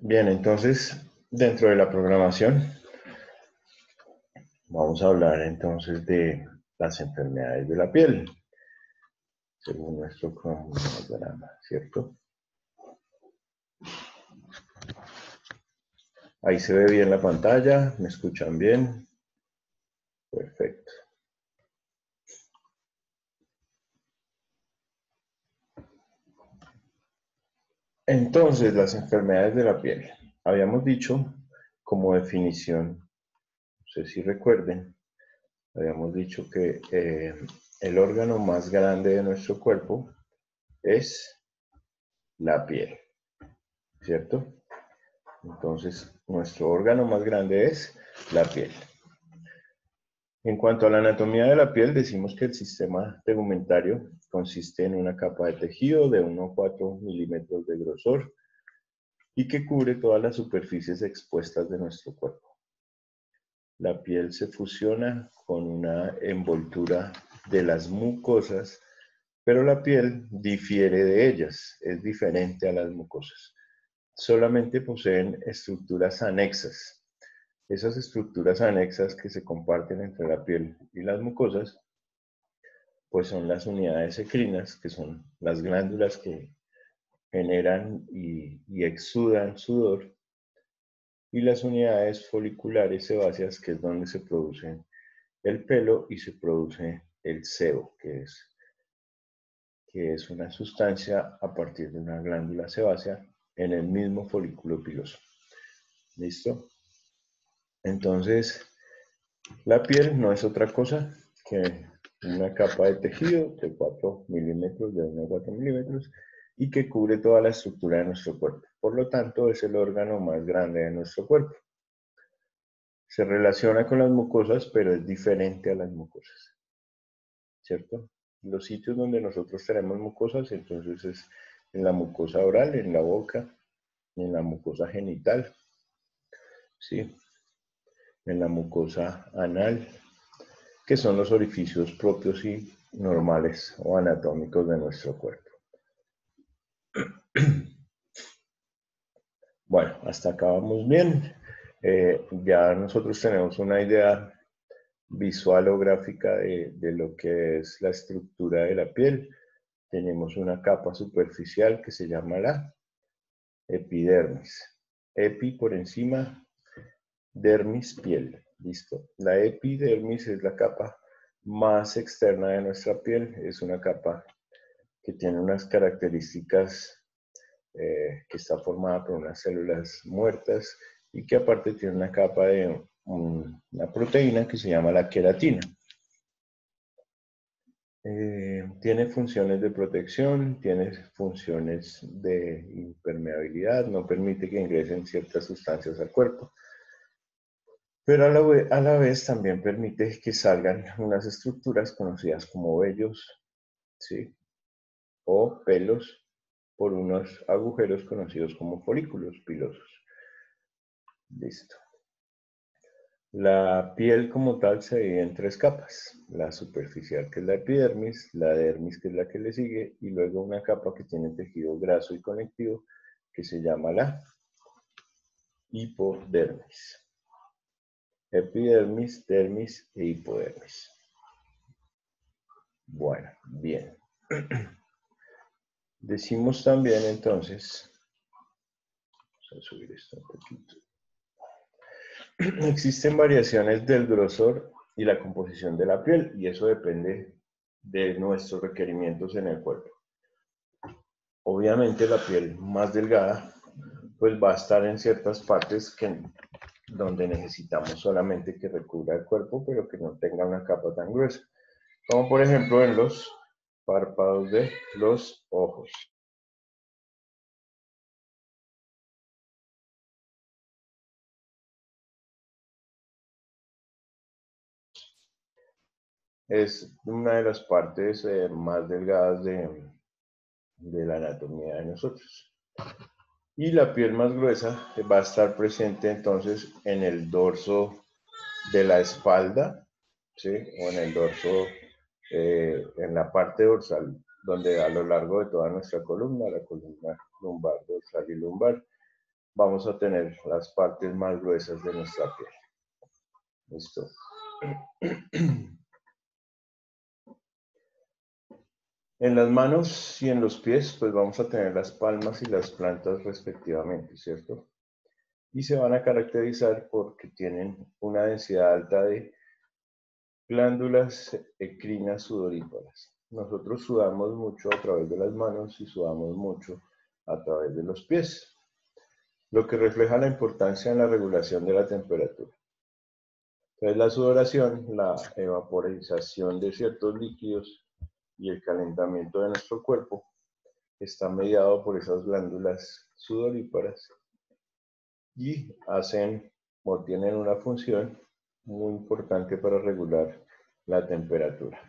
Bien, entonces, dentro de la programación, vamos a hablar entonces de las enfermedades de la piel, según nuestro cronograma, ¿cierto? Ahí se ve bien la pantalla, ¿me escuchan bien? Perfecto. Entonces, las enfermedades de la piel. Habíamos dicho como definición, no sé si recuerden, habíamos dicho que el órgano más grande de nuestro cuerpo es la piel, ¿cierto? Entonces, nuestro órgano más grande es la piel. En cuanto a la anatomía de la piel, decimos que el sistema tegumentario consiste en una capa de tejido de 1 a 4 milímetros de grosor y que cubre todas las superficies expuestas de nuestro cuerpo. La piel se fusiona con una envoltura de las mucosas, pero la piel difiere de ellas, es diferente a las mucosas. Solamente poseen estructuras anexas. Esas estructuras anexas que se comparten entre la piel y las mucosas, pues son las unidades ecrinas, que son las glándulas que generan y exudan sudor, y las unidades foliculares sebáceas, que es donde se produce el pelo y se produce el sebo, que es una sustancia a partir de una glándula sebácea en el mismo folículo piloso. ¿Listo? Entonces, la piel no es otra cosa que una capa de tejido de 4 milímetros, de 1 a 4 milímetros, y que cubre toda la estructura de nuestro cuerpo. Por lo tanto, es el órgano más grande de nuestro cuerpo. Se relaciona con las mucosas, pero es diferente a las mucosas, ¿cierto? Los sitios donde nosotros tenemos mucosas, entonces es en la mucosa oral, en la boca, en la mucosa genital, ¿sí? En la mucosa anal, que son los orificios propios y normales o anatómicos de nuestro cuerpo. Bueno, hasta acá vamos bien. Ya nosotros tenemos una idea visual o gráfica de lo que es la estructura de la piel. Tenemos una capa superficial que se llama la epidermis. Epi por encima, dermis, piel. Listo. La epidermis es la capa más externa de nuestra piel. Es una capa que tiene unas características que está formada por unas células muertas y que aparte tiene una capa de una proteína que se llama la queratina. Tiene funciones de protección, tiene funciones de impermeabilidad, no permite que ingresen ciertas sustancias al cuerpo, pero a la vez también permite que salgan unas estructuras conocidas como vellos, ¿sí? O pelos por unos agujeros conocidos como folículos pilosos. Listo. La piel como tal se divide en 3 capas. La superficial, que es la epidermis, la dermis, que es la que le sigue, y luego una capa que tiene tejido graso y conectivo, que se llama la hipodermis. Epidermis, dermis e hipodermis. Bueno, bien. Decimos también entonces, vamos a subir esto un poquito. Existen variaciones del grosor y la composición de la piel, y eso depende de nuestros requerimientos en el cuerpo. Obviamente la piel más delgada pues va a estar en ciertas partes donde necesitamos solamente que recubra el cuerpo, pero que no tenga una capa tan gruesa, como por ejemplo en los párpados de los ojos. Es una de las partes más delgadas de la anatomía de nosotros. Y la piel más gruesa va a estar presente entonces en el dorso de la espalda, ¿sí? O en el dorso, en la parte dorsal, donde a lo largo de toda nuestra columna, la columna lumbar, dorsal y lumbar, vamos a tener las partes más gruesas de nuestra piel. ¿Listo? En las manos y en los pies, pues vamos a tener las palmas y las plantas respectivamente, ¿cierto? Y se van a caracterizar porque tienen una densidad alta de glándulas ecrinas sudoríparas. Nosotros sudamos mucho a través de las manos y sudamos mucho a través de los pies, lo que refleja la importancia en la regulación de la temperatura. Entonces, la sudoración, la evaporización de ciertos líquidos y el calentamiento de nuestro cuerpo está mediado por esas glándulas sudoríparas y hacen o tienen una función muy importante para regular la temperatura.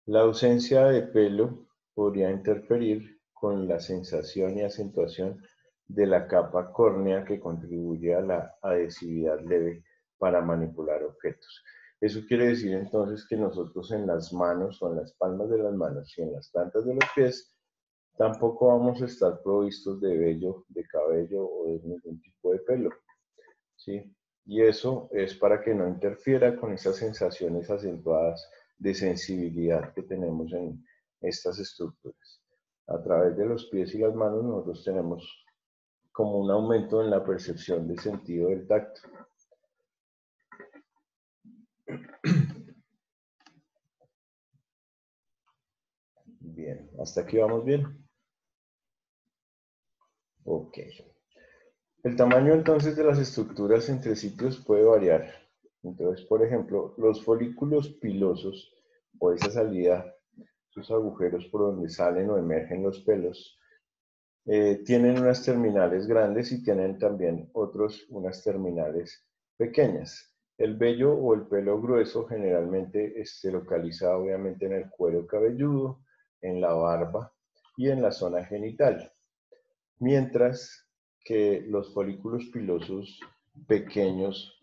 La ausencia de pelo podría interferir con la sensación y acentuación de la capa córnea que contribuye a la adhesividad leve para manipular objetos. Eso quiere decir entonces que nosotros en las manos o en las palmas de las manos y en las plantas de los pies tampoco vamos a estar provistos de vello, de cabello o de ningún tipo de pelo, ¿sí? Y eso es para que no interfiera con esas sensaciones acentuadas de sensibilidad que tenemos en estas estructuras. A través de los pies y las manos nosotros tenemos como un aumento en la percepción del sentido del tacto. Bien, hasta aquí vamos bien. Ok. El tamaño entonces de las estructuras entre sitios puede variar. Entonces, por ejemplo, los folículos pilosos o esa salida, esos agujeros por donde salen o emergen los pelos, tienen unas terminales grandes y tienen también unas terminales pequeñas. El vello o el pelo grueso generalmente se localiza obviamente en el cuero cabelludo, en la barba y en la zona genital. Mientras que los folículos pilosos pequeños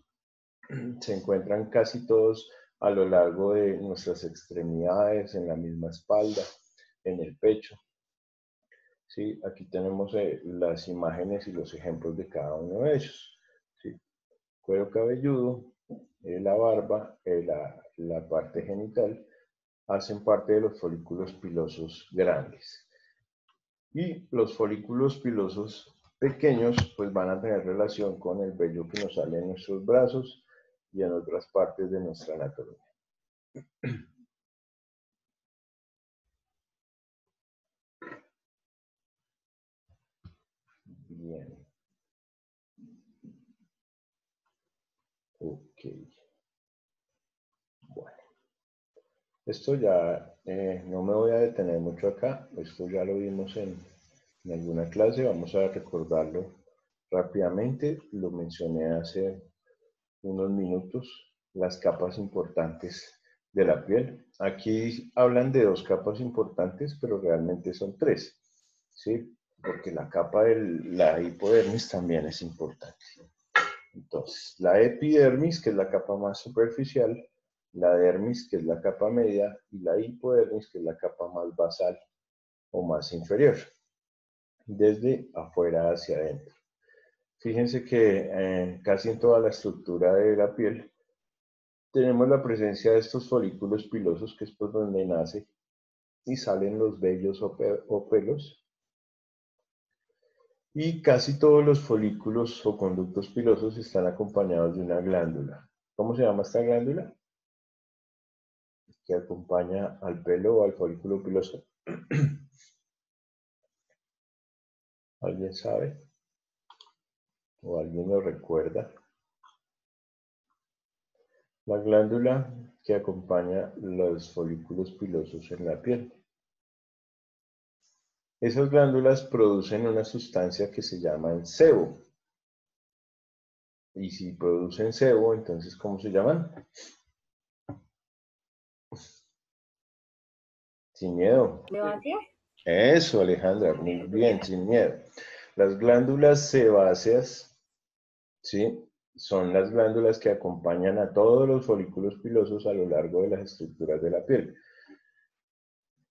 se encuentran casi todos a lo largo de nuestras extremidades, en la misma espalda, en el pecho. ¿Sí? Aquí tenemos las imágenes y los ejemplos de cada uno de ellos. ¿Sí? Cuero cabelludo, la barba, la parte genital, hacen parte de los folículos pilosos grandes. Y los folículos pilosos pequeños pues van a tener relación con el vello que nos sale en nuestros brazos y en otras partes de nuestra anatomía. Bien. Ok. Bueno. Esto ya no me voy a detener mucho acá. Esto ya lo vimos en alguna clase. Vamos a recordarlo rápidamente. Lo mencioné hace unos minutos. Las capas importantes de la piel. Aquí hablan de dos capas importantes, pero realmente son tres, ¿sí? Porque la capa de la hipodermis también es importante. Entonces, la epidermis, que es la capa más superficial, la dermis, que es la capa media, y la hipodermis, que es la capa más basal o más inferior, desde afuera hacia adentro. Fíjense que casi en toda la estructura de la piel tenemos la presencia de estos folículos pilosos, que es por donde nace y salen los vellos o pelos. Y casi todos los folículos o conductos pilosos están acompañados de una glándula. ¿Cómo se llama esta glándula? Que acompaña al pelo o al folículo piloso. ¿Alguien sabe? ¿O alguien lo recuerda? La glándula que acompaña los folículos pilosos en la piel. Esas glándulas producen una sustancia que se llama sebo. Y si producen sebo, entonces, ¿cómo se llaman? Sin miedo. ¿Sebáceas? Eso, Alejandra, muy bien, sin miedo. Las glándulas sebáceas, ¿sí? Son las glándulas que acompañan a todos los folículos pilosos a lo largo de las estructuras de la piel.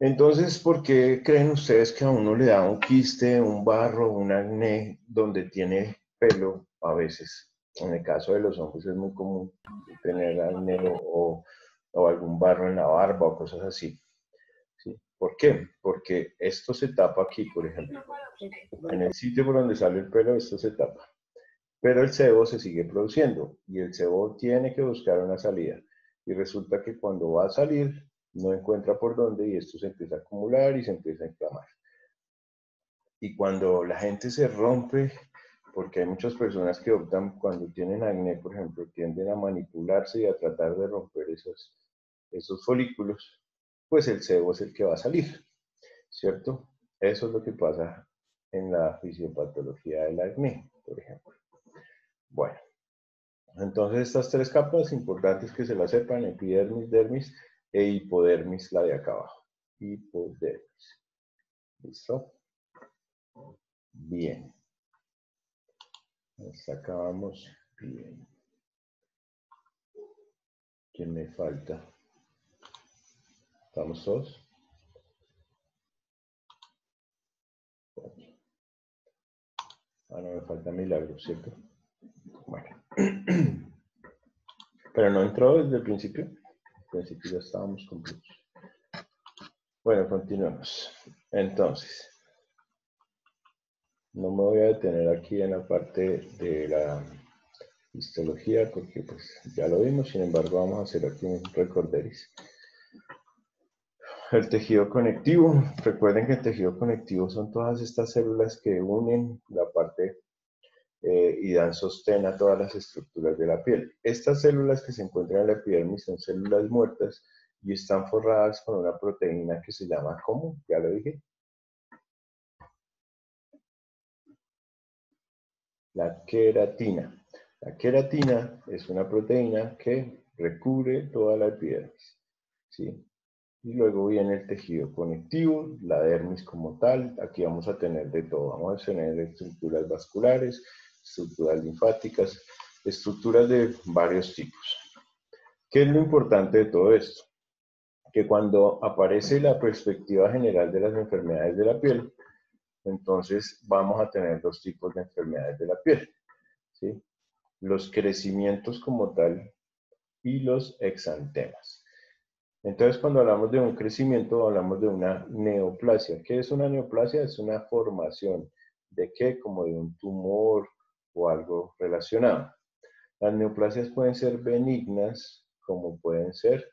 Entonces, ¿por qué creen ustedes que a uno le da un quiste, un barro, un acné donde tiene pelo a veces? En el caso de los hombres es muy común tener acné o algún barro en la barba o cosas así. ¿Sí? ¿Por qué? Porque esto se tapa aquí, por ejemplo. En el sitio por donde sale el pelo, esto se tapa. Pero el sebo se sigue produciendo y el sebo tiene que buscar una salida. Y resulta que cuando va a salir, no encuentra por dónde y esto se empieza a acumular y se empieza a inflamar. Y cuando la gente se rompe, porque hay muchas personas que optan cuando tienen acné, por ejemplo, tienden a manipularse y a tratar de romper esos folículos, pues el sebo es el que va a salir, ¿cierto? Eso es lo que pasa en la fisiopatología del acné, por ejemplo. Bueno, entonces estas tres capas importantes que se las sepan: epidermis, dermis e hipodermis, la de acá abajo. Hipodermis. ¿Listo? Bien. Hasta acá vamos bien. ¿Quién me falta? ¿Estamos todos? Ah, no, me falta Milagro, ¿cierto? Bueno. Pero no entró desde el principio. Al principio ya estábamos completos. Bueno, continuemos. Entonces, no me voy a detener aquí en la parte de la histología porque pues ya lo vimos. Sin embargo, vamos a hacer aquí un recorderis. El tejido conectivo. Recuerden que el tejido conectivo son todas estas células que unen la parte y dan sostén a todas las estructuras de la piel. Estas células que se encuentran en la epidermis son células muertas y están forradas con una proteína que se llama, ¿cómo? Ya lo dije. La queratina. La queratina es una proteína que recubre toda la epidermis, ¿sí? Y luego viene el tejido conectivo, la dermis como tal. Aquí vamos a tener de todo. Vamos a tener estructuras vasculares, estructuras linfáticas, estructuras de varios tipos. ¿Qué es lo importante de todo esto? Que cuando aparece la perspectiva general de las enfermedades de la piel, entonces vamos a tener dos tipos de enfermedades de la piel, ¿sí? Los crecimientos como tal y los exantemas. Entonces, cuando hablamos de un crecimiento, hablamos de una neoplasia. ¿Qué es una neoplasia? Es una formación de qué, como de un tumor o algo relacionado. Las neoplasias pueden ser benignas, como pueden ser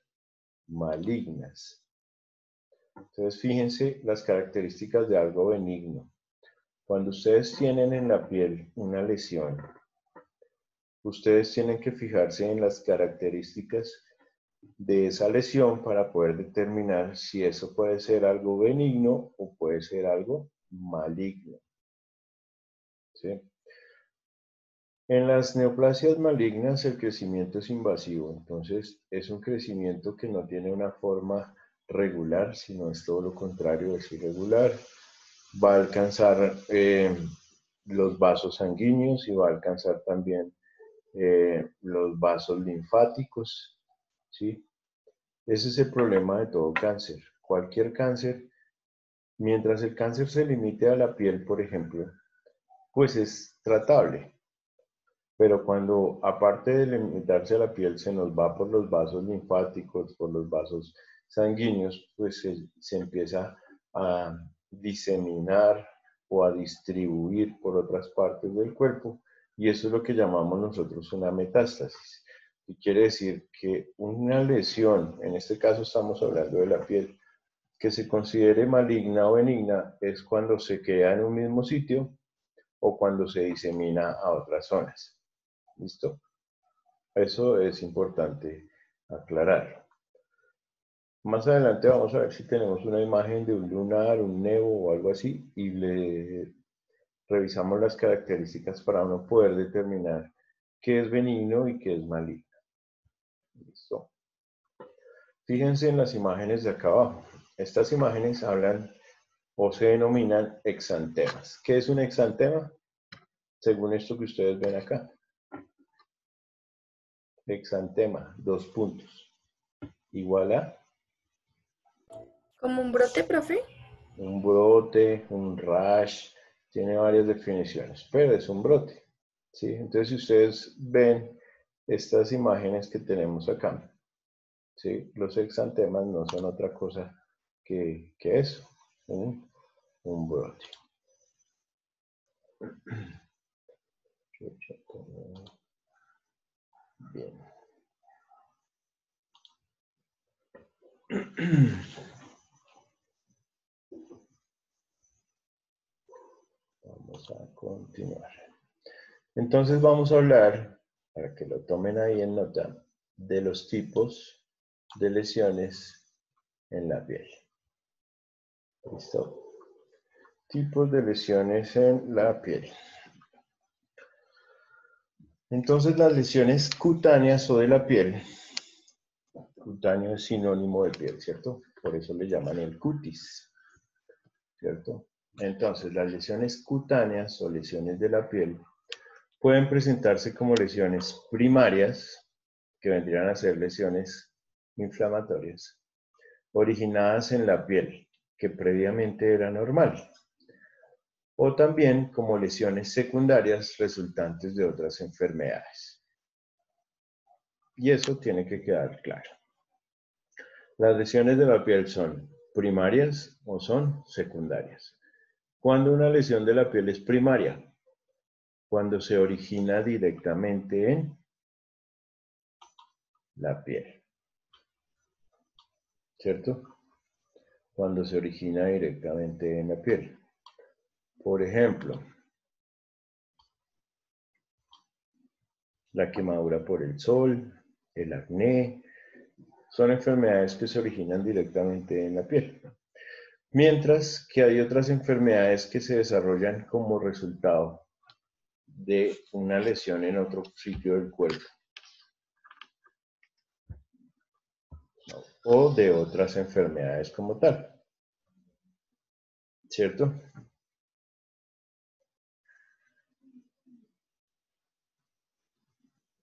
malignas. Entonces, fíjense las características de algo benigno. Cuando ustedes tienen en la piel una lesión, ustedes tienen que fijarse en las características de esa lesión para poder determinar si eso puede ser algo benigno o puede ser algo maligno, ¿sí? En las neoplasias malignas el crecimiento es invasivo, entonces es un crecimiento que no tiene una forma regular, sino es todo lo contrario, es irregular. Va a alcanzar los vasos sanguíneos y va a alcanzar también los vasos linfáticos, ¿sí? Ese es el problema de todo cáncer. Cualquier cáncer, mientras el cáncer se limite a la piel, por ejemplo, pues es tratable. Pero cuando, aparte de limitarse a la piel, se nos va por los vasos linfáticos, por los vasos sanguíneos, pues se empieza a diseminar o a distribuir por otras partes del cuerpo, y eso es lo que llamamos nosotros una metástasis. Y quiere decir que una lesión, en este caso estamos hablando de la piel, que se considere maligna o benigna es cuando se queda en un mismo sitio o cuando se disemina a otras zonas. ¿Listo? Eso es importante aclarar. Más adelante vamos a ver si tenemos una imagen de un lunar, un nevo o algo así y le revisamos las características para uno poder determinar qué es benigno y qué es maligno. ¿Listo? Fíjense en las imágenes de acá abajo. Estas imágenes hablan o se denominan exantemas. ¿Qué es un exantema? Según esto que ustedes ven acá. Exantema, 2 puntos, igual a ¿Como un brote, profe? Un brote, un rash, tiene varias definiciones, pero es un brote. ¿Sí? Entonces, si ustedes ven estas imágenes que tenemos acá, ¿sí? Los exantemas no son otra cosa que eso, un brote. Bien. Vamos a continuar. Entonces vamos a hablar, para que lo tomen ahí en nota, de los tipos de lesiones en la piel. ¿Listo? Tipos de lesiones en la piel. Entonces las lesiones cutáneas o de la piel, cutáneo es sinónimo de piel, ¿cierto? Por eso le llaman el cutis, ¿cierto? Entonces las lesiones cutáneas o lesiones de la piel pueden presentarse como lesiones primarias, que vendrían a ser lesiones inflamatorias, originadas en la piel, que previamente era normal, o también como lesiones secundarias resultantes de otras enfermedades. Y eso tiene que quedar claro. Las lesiones de la piel son primarias o son secundarias. Cuando una lesión de la piel es primaria, cuando se origina directamente en la piel, ¿cierto? Cuando se origina directamente en la piel. Por ejemplo, la quemadura por el sol, el acné, son enfermedades que se originan directamente en la piel. Mientras que hay otras enfermedades que se desarrollan como resultado de una lesión en otro sitio del cuerpo, ¿no? O de otras enfermedades como tal, ¿cierto?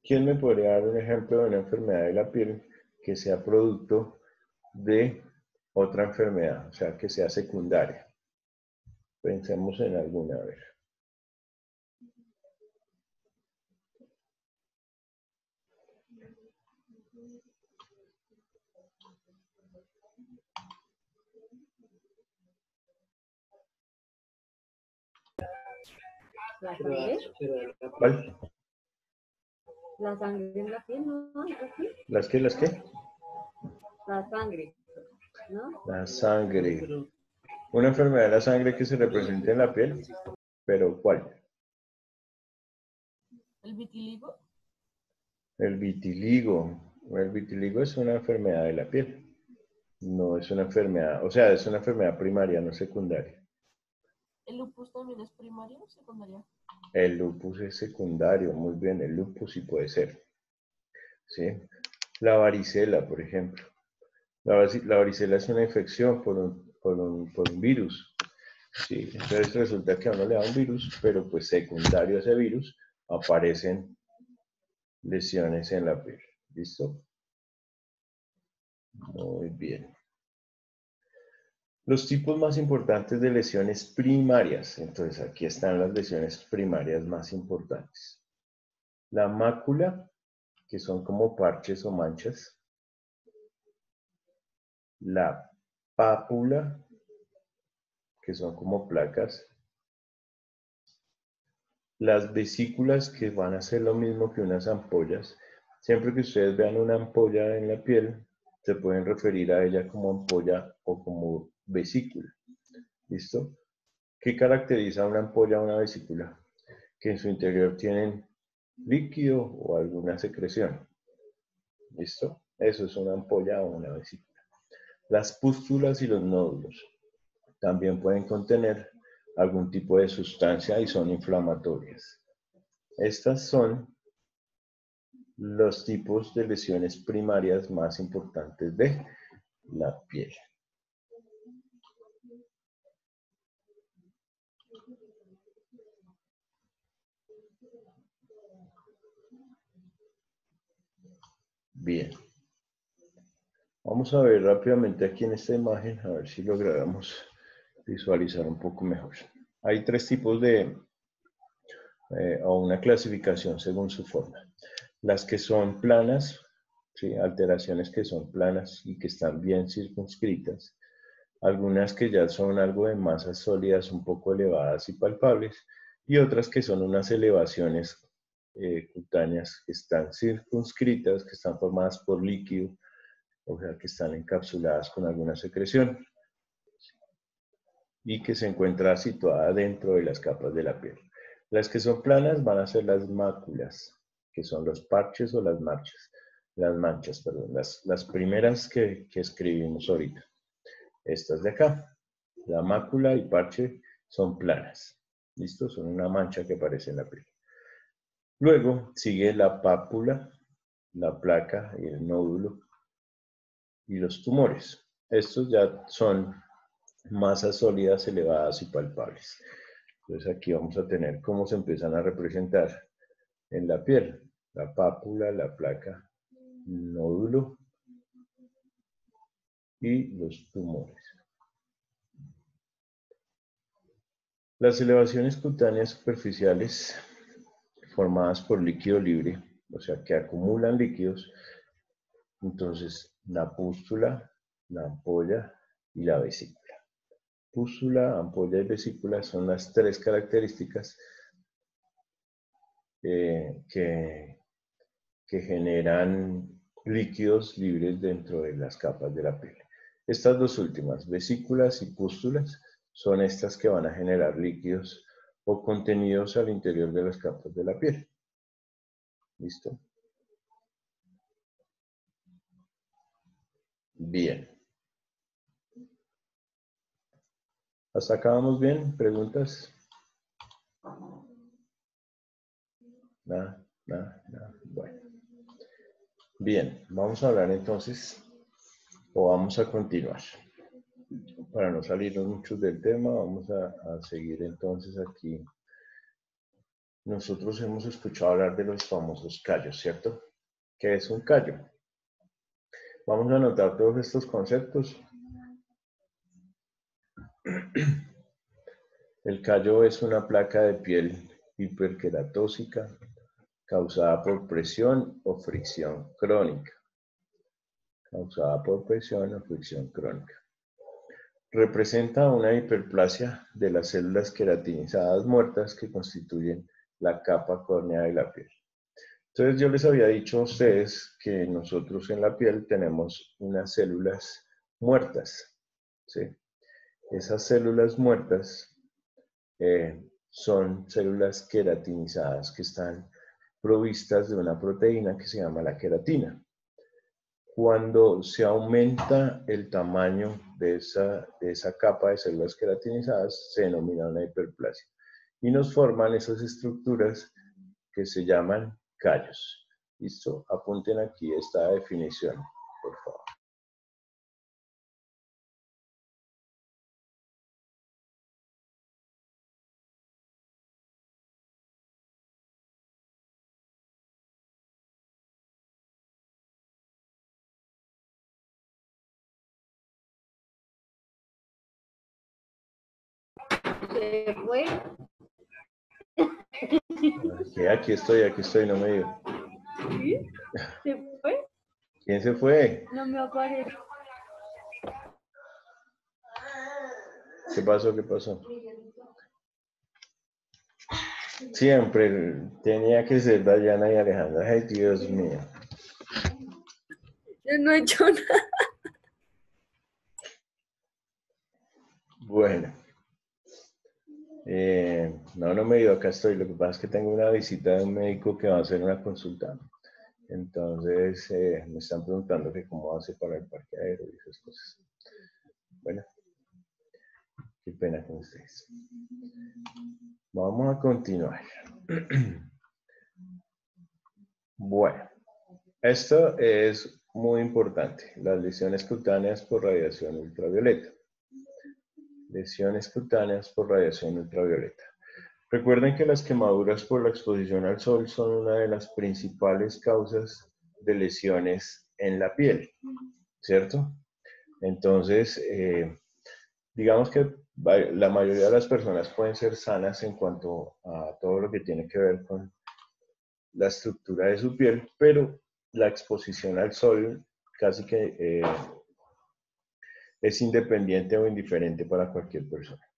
¿Quién me podría dar un ejemplo de una enfermedad de la piel que sea producto de otra enfermedad, o sea, que sea secundaria? Pensemos en alguna, a ver. ¿La sangre? ¿Cuál? La sangre en la piel, ¿no? ¿Las qué? ¿Las qué? La sangre, ¿no? La sangre. Una enfermedad de la sangre que se representa en la piel, pero ¿cuál? ¿El vitiligo? El vitiligo. El vitiligo es una enfermedad de la piel. No es una enfermedad, o sea, es una enfermedad primaria, no secundaria. ¿El lupus también es primaria o secundaria? El lupus es secundario, muy bien, el lupus sí puede ser. ¿Sí? La varicela, por ejemplo. La varicela es una infección por un virus. ¿Sí? Entonces resulta que a uno le da un virus, pero pues secundario a ese virus aparecen lesiones en la piel. ¿Listo? Muy bien. Los tipos más importantes de lesiones primarias. Entonces aquí están las lesiones primarias más importantes. La mácula, que son como parches o manchas. La pápula, que son como placas. Las vesículas, que van a ser lo mismo que unas ampollas. Siempre que ustedes vean una ampolla en la piel, se pueden referir a ella como ampolla o como vesícula. ¿Listo? ¿Qué caracteriza una ampolla o una vesícula? Que en su interior tienen líquido o alguna secreción. ¿Listo? Eso es una ampolla o una vesícula. Las pústulas y los nódulos también pueden contener algún tipo de sustancia y son inflamatorias. Estas son los tipos de lesiones primarias más importantes de la piel. Bien. Vamos a ver rápidamente aquí en esta imagen, a ver si logramos visualizar un poco mejor. Hay tres tipos de, o una clasificación según su forma. Las que son planas, ¿sí? Alteraciones que son planas y que están bien circunscritas. Algunas que ya son algo de masas sólidas un poco elevadas y palpables, y otras que son unas elevaciones cutáneas que están circunscritas, que están formadas por líquido, o sea, que están encapsuladas con alguna secreción y que se encuentra situada dentro de las capas de la piel. Las que son planas van a ser las máculas, que son los parches o las manchas, perdón, las primeras que escribimos ahorita. Estas de acá, la mácula y parche son planas. ¿Listo? Son una mancha que aparece en la piel. Luego sigue la pápula, la placa y el nódulo y los tumores. Estos ya son masas sólidas, elevadas y palpables. Entonces aquí vamos a tener cómo se empiezan a representar en la piel. La pápula, la placa, el nódulo y los tumores. Las elevaciones cutáneas superficiales formadas por líquido libre, o sea, que acumulan líquidos, entonces la pústula, la ampolla y la vesícula. Pústula, ampolla y vesícula son las tres características que generan líquidos libres dentro de las capas de la piel. Estas dos últimas, vesículas y pústulas, son estas que van a generar líquidos o contenidos al interior de las capas de la piel. ¿Listo? Bien. ¿Hasta acá vamos bien? ¿Preguntas? Nada, nada, nada. Bueno. Bien, vamos a hablar entonces, o vamos a continuar. Para no salirnos mucho del tema, vamos a seguir entonces aquí. Nosotros hemos escuchado hablar de los famosos callos, ¿cierto? ¿Qué es un callo? Vamos a anotar todos estos conceptos. El callo es una placa de piel hiperqueratósica causada por presión o fricción crónica. Causada por presión o fricción crónica. Representa una hiperplasia de las células queratinizadas muertas que constituyen la capa córnea de la piel. Entonces yo les había dicho a ustedes que nosotros en la piel tenemos unas células muertas, ¿sí? Esas células muertas son células queratinizadas que están provistas de una proteína que se llama la queratina. Cuando se aumenta el tamaño de esa capa de células queratinizadas, se denomina una hiperplasia. Y nos forman esas estructuras que se llaman callos. ¿Listo? Apunten aquí esta definición, por favor. Se fue. Aquí estoy, no me digo. ¿Sí? ¿Se fue? ¿Quién se fue? No me aparece. ¿Qué pasó? ¿Qué pasó? Siempre tenía que ser Dayana y Alejandra. Ay, Dios mío. Yo no he hecho nada. Bueno. No me digo, acá estoy. Lo que pasa es que tengo una visita de un médico que va a hacer una consulta. Entonces, me están preguntando que cómo hace para el parqueadero y esas cosas. Bueno, qué pena con ustedes. Vamos a continuar. Bueno, esto es muy importante. Las lesiones cutáneas por radiación ultravioleta. Lesiones cutáneas por radiación ultravioleta. Recuerden que las quemaduras por la exposición al sol son una de las principales causas de lesiones en la piel. ¿cierto? Entonces, digamos que la mayoría de las personas pueden ser sanas en cuanto a todo lo que tiene que ver con la estructura de su piel, pero la exposición al sol casi que es independiente o indiferente para cualquier persona.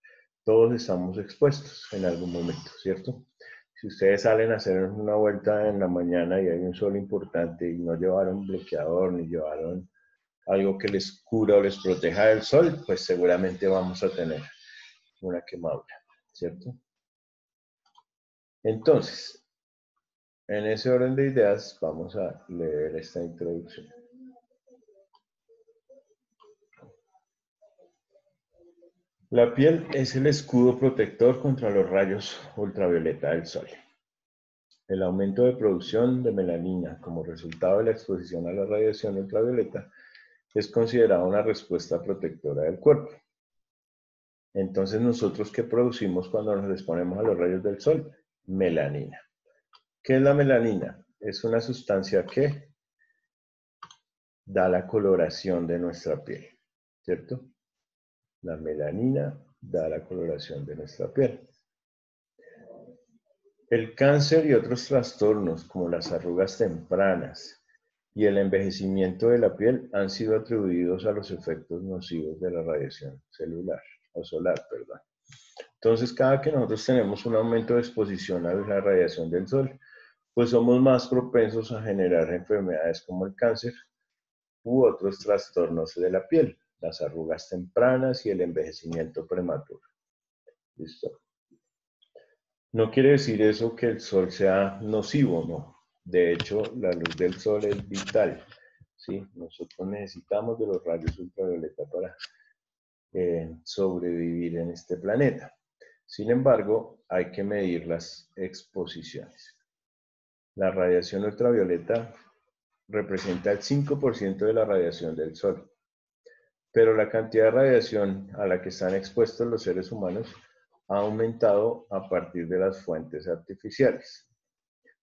Todos estamos expuestos en algún momento, ¿cierto? Si ustedes salen a hacer una vuelta en la mañana y hay un sol importante y no llevaron bloqueador ni llevaron algo que les cura o les proteja del sol, pues seguramente vamos a tener una quemadura, ¿cierto? Entonces, en ese orden de ideas, vamos a leer esta introducción. La piel es el escudo protector contra los rayos ultravioleta del sol. El aumento de producción de melanina como resultado de la exposición a la radiación ultravioleta es considerada una respuesta protectora del cuerpo. Entonces, ¿nosotros qué producimos cuando nos exponemos a los rayos del sol? Melanina. ¿Qué es la melanina? Es una sustancia que da la coloración de nuestra piel, ¿cierto? La melanina da la coloración de nuestra piel. El cáncer y otros trastornos como las arrugas tempranas y el envejecimiento de la piel han sido atribuidos a los efectos nocivos de la radiación celular o solar, perdón. Entonces, cada que nosotros tenemos un aumento de exposición a la radiación del sol, pues somos más propensos a generar enfermedades como el cáncer u otros trastornos de la piel, las arrugas tempranas y el envejecimiento prematuro. ¿Listo? No quiere decir eso que el sol sea nocivo, no. De hecho, la luz del sol es vital, ¿sí? Nosotros necesitamos de los rayos ultravioleta para sobrevivir en este planeta. Sin embargo, hay que medir las exposiciones. La radiación ultravioleta representa el 5% de la radiación del sol, pero la cantidad de radiación a la que están expuestos los seres humanos ha aumentado a partir de las fuentes artificiales,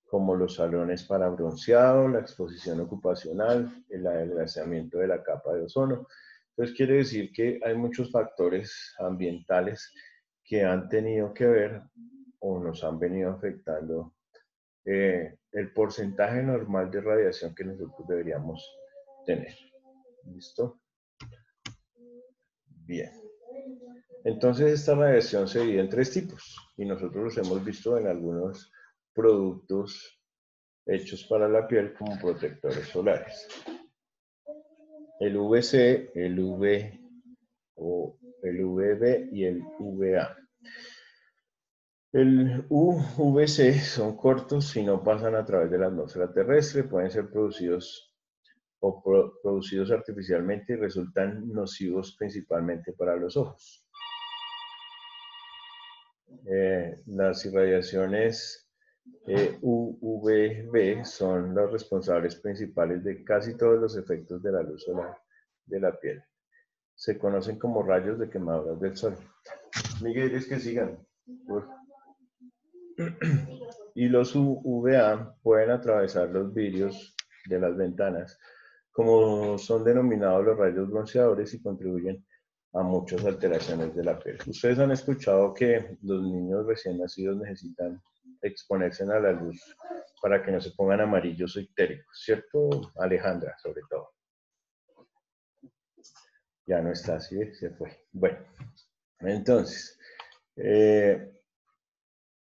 como los salones para bronceado, la exposición ocupacional, el adelgazamiento de la capa de ozono. Entonces quiere decir que hay muchos factores ambientales que han tenido que ver o nos han venido afectando el porcentaje normal de radiación que nosotros deberíamos tener. ¿Listo? Bien. Entonces esta radiación se divide en 3 tipos y nosotros los hemos visto en algunos productos hechos para la piel como protectores solares. El UVC, el UV o el UVB y el UVA. El UVC son cortos y no pasan a través de la atmósfera terrestre, pueden ser producidos producidos artificialmente y resultan nocivos principalmente para los ojos. Las irradiaciones UVB son los responsables principales de casi todos los efectos de la luz solar de la piel. Se conocen como rayos de quemaduras del sol. Miguel, es que sigan. Y los UVA pueden atravesar los vidrios de las ventanas, como son denominados los rayos bronceadores, y contribuyen a muchas alteraciones de la piel. Ustedes han escuchado que los niños recién nacidos necesitan exponerse a la luz para que no se pongan amarillos o ictéricos, ¿cierto, Alejandra, sobre todo? Ya no está, ¿sí? Se fue. Bueno, entonces,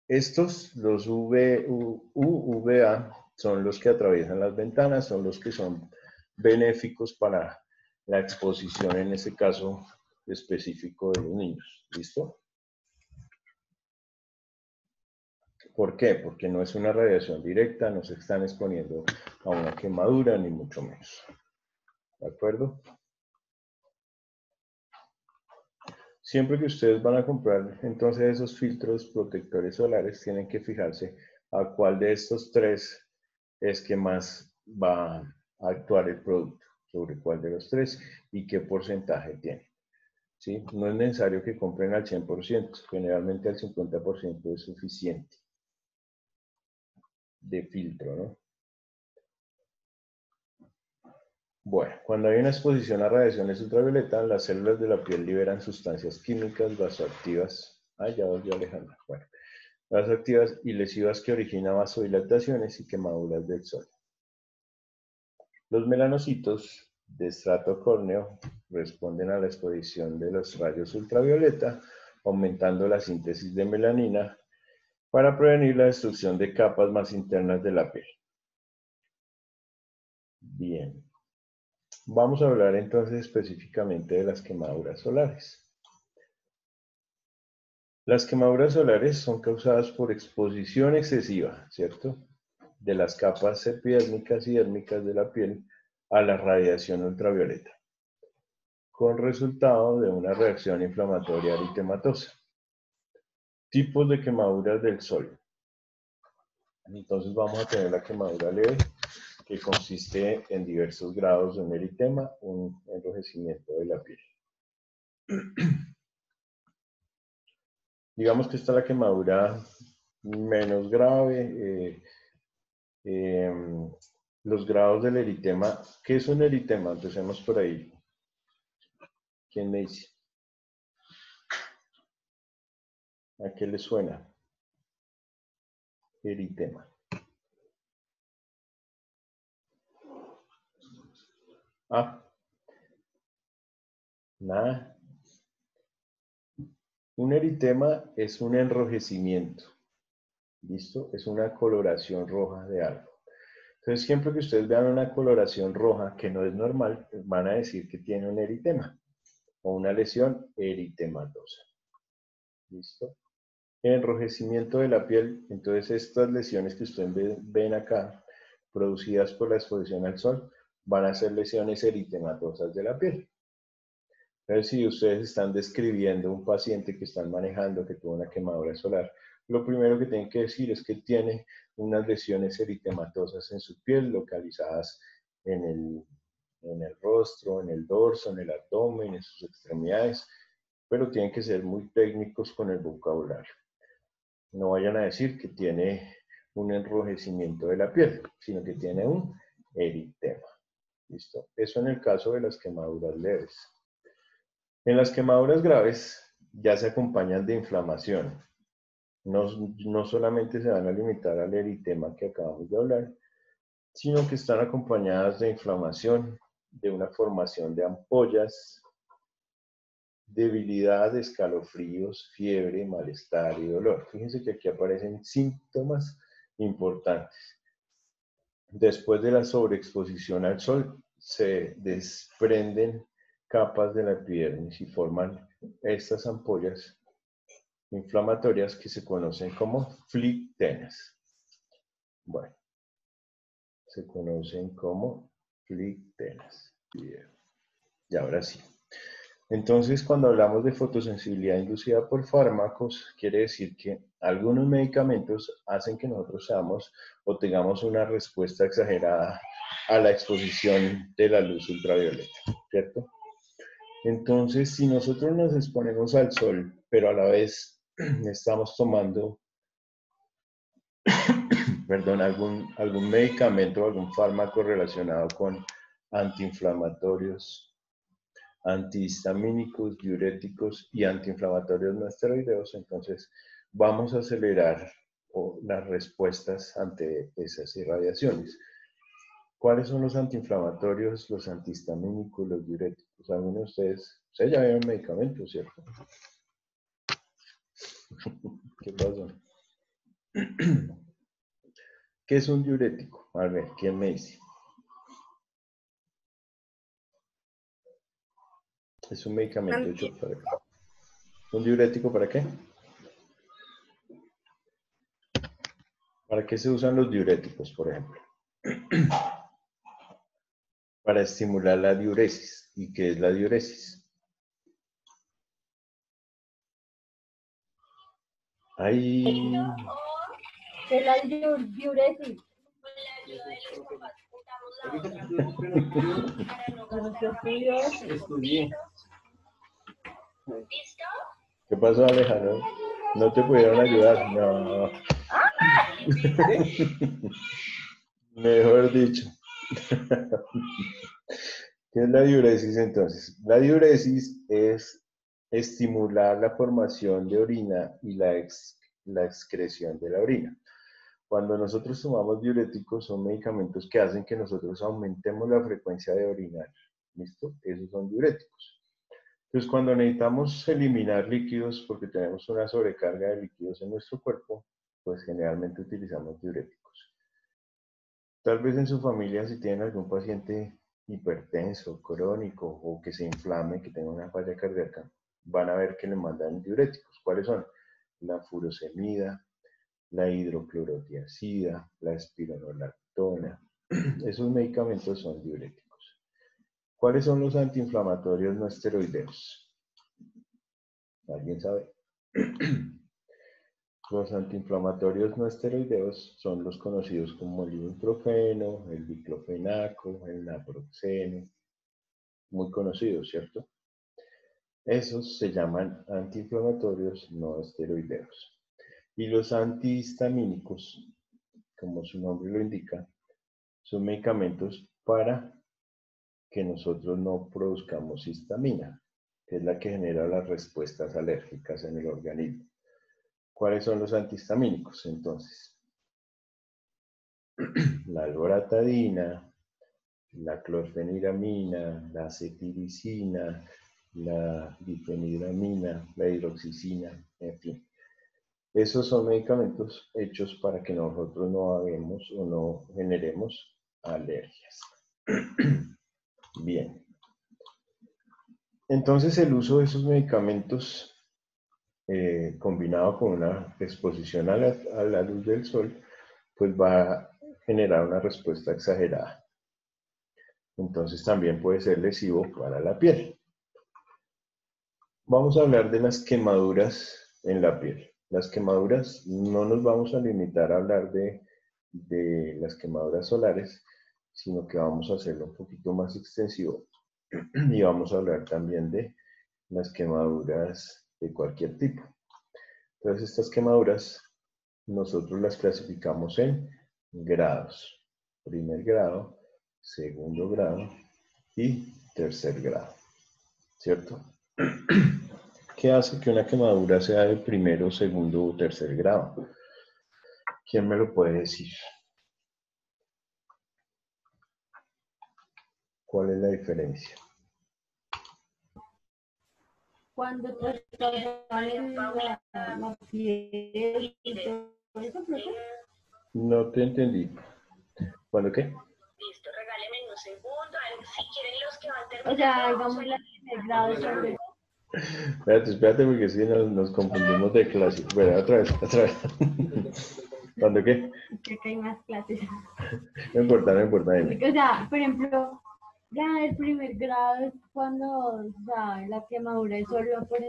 estos, los UVA, son los que atraviesan las ventanas, son los que son benéficos para la exposición, en este caso específico de los niños. ¿Listo? ¿Por qué? Porque no es una radiación directa, no se están exponiendo a una quemadura, ni mucho menos. ¿De acuerdo? Siempre que ustedes van a comprar entonces esos filtros protectores solares, tienen que fijarse a cuál de estos 3 es que más va a actuar el producto, sobre cuál de los 3 y qué porcentaje tiene. ¿Sí? No es necesario que compren al 100%, generalmente al 50% es suficiente de filtro, ¿no? Bueno, cuando hay una exposición a radiaciones ultravioleta, las células de la piel liberan sustancias químicas vasoactivas. Ah, ya volvió Alejandra. Bueno, vasoactivas y lesivas que originan vasodilataciones y quemaduras del sol. Los melanocitos de estrato córneo responden a la exposición de los rayos ultravioleta, aumentando la síntesis de melanina para prevenir la destrucción de capas más internas de la piel. Bien. Vamos a hablar entonces específicamente de las quemaduras solares. Las quemaduras solares son causadas por exposición excesiva, ¿cierto?, de las capas epidérmicas y dérmicas de la piel a la radiación ultravioleta, con resultado de una reacción inflamatoria eritematosa. Tipos de quemaduras del sol. Entonces vamos a tener la quemadura leve, que consiste en diversos grados de un eritema, un enrojecimiento de la piel. Digamos que esta es la quemadura menos grave. Los grados del eritema. ¿Qué es un eritema? Empecemos por ahí. ¿Quién me dice? ¿A qué le suena? Eritema. Ah, nada. Un eritema es un enrojecimiento. ¿Listo? Es una coloración roja de algo. Entonces, siempre que ustedes vean una coloración roja que no es normal, van a decir que tiene un eritema o una lesión eritematosa. ¿Listo? Enrojecimiento de la piel. Entonces, estas lesiones que ustedes ven acá, producidas por la exposición al sol, van a ser lesiones eritematosas de la piel. Entonces, si ustedes están describiendo un paciente que están manejando que tuvo una quemadura solar, lo primero que tienen que decir es que tiene unas lesiones eritematosas en su piel, localizadas en el rostro, en el dorso, en el abdomen, en sus extremidades, pero tienen que ser muy técnicos con el vocabulario. No vayan a decir que tiene un enrojecimiento de la piel, sino que tiene un eritema. ¿Listo? Eso en el caso de las quemaduras leves. En las quemaduras graves ya se acompañan de inflamación. No solamente se van a limitar al eritema que acabamos de hablar, sino que están acompañadas de inflamación, de una formación de ampollas, debilidad, escalofríos, fiebre, malestar y dolor. Fíjense que aquí aparecen síntomas importantes. Después de la sobreexposición al sol, se desprenden capas de la epidermis y forman estas ampollas inflamatorias que se conocen como flictenas. Bueno, se conocen como flictenas. Bien. Y ahora sí. Entonces, cuando hablamos de fotosensibilidad inducida por fármacos, quiere decir que algunos medicamentos hacen que nosotros seamos o tengamos una respuesta exagerada a la exposición de la luz ultravioleta, ¿cierto? Entonces, si nosotros nos exponemos al sol, pero a la vez estamos tomando, perdón, algún medicamento o algún fármaco relacionado con antiinflamatorios, antihistamínicos, diuréticos y antiinflamatorios no esteroideos, entonces vamos a acelerar las respuestas ante esas irradiaciones. ¿Cuáles son los antiinflamatorios, los antihistamínicos, los diuréticos? Algunos de ustedes ya vieron medicamentos, ¿cierto? ¿Qué pasó? ¿Qué es un diurético? A ver, ¿quién me dice? Es un medicamento hecho para qué. ¿Un diurético para qué? ¿Para qué se usan los diuréticos, por ejemplo? Para estimular la diuresis. ¿Y qué es la diuresis? Ahí. ¿Qué es la diuresis? ¿Qué pasó, Alejandro? ¿No te pudieron ayudar? No. Mejor dicho. ¿Qué es la diuresis entonces? La diuresis es estimular la formación de orina y la excreción de la orina. Cuando nosotros tomamos diuréticos son medicamentos que hacen que nosotros aumentemos la frecuencia de orinar. ¿Listo? Esos son diuréticos. Entonces, cuando necesitamos eliminar líquidos porque tenemos una sobrecarga de líquidos en nuestro cuerpo, pues generalmente utilizamos diuréticos. Tal vez en su familia, si tienen algún paciente hipertenso, crónico o que se inflame, que tenga una falla cardíaca, van a ver que le mandan diuréticos. ¿Cuáles son? La furosemida, la hidroclorotiazida, la espironolactona. Esos medicamentos son diuréticos. ¿Cuáles son los antiinflamatorios no esteroideos? ¿Alguien sabe? Los antiinflamatorios no esteroideos son los conocidos como el ibuprofeno, el diclofenaco, el naproxeno, muy conocidos, ¿cierto? Esos se llaman antiinflamatorios no esteroideos. Y los antihistamínicos, como su nombre lo indica, son medicamentos para que nosotros no produzcamos histamina, que es la que genera las respuestas alérgicas en el organismo. ¿Cuáles son los antihistamínicos entonces? La loratadina, la clorfeniramina, la cetiricina, la difenidramina, la hidroxicina, en fin. Esos son medicamentos hechos para que nosotros no hagamos o no generemos alergias. Bien. Entonces el uso de esos medicamentos combinado con una exposición a la luz del sol, pues va a generar una respuesta exagerada. Entonces también puede ser lesivo para la piel. Vamos a hablar de las quemaduras en la piel. Las quemaduras, no nos vamos a limitar a hablar de las quemaduras solares, sino que vamos a hacerlo un poquito más extensivo y vamos a hablar también de las quemaduras de cualquier tipo. Entonces estas quemaduras nosotros las clasificamos en grados. Primer grado, segundo grado y tercer grado. ¿Cierto? ¿Qué hace que una quemadura sea de primero, segundo o tercer grado? ¿Quién me lo puede decir? ¿Cuál es la diferencia? Cuando te en la piel y todo eso, profe. No te entendí. ¿Cuándo qué? Listo, regálenme un segundo. Si quieren los que van terminando. O sea, digamos la primer grado sobre. Espérate, porque si nos confundimos de clase. Bueno, otra vez. ¿Cuándo qué? Creo que hay más clases. No importa, dime. O sea, por ejemplo, ya el primer grado es cuando, o sea, la quemadura es solo por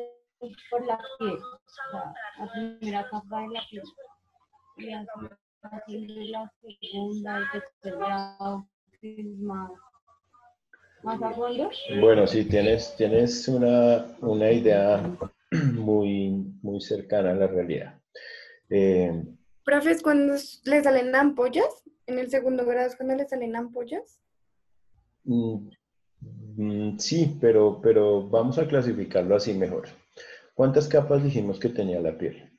la piel. O sea, la primera capa de la piel. Y así de la segunda, el tercer grado, que es más a fondo. Bueno, sí, tienes una idea muy cercana a la realidad. Profe, ¿es cuando le salen ampollas? ¿En el segundo grado es cuando le salen ampollas? Sí, pero vamos a clasificarlo así mejor. ¿Cuántas capas dijimos que tenía la piel?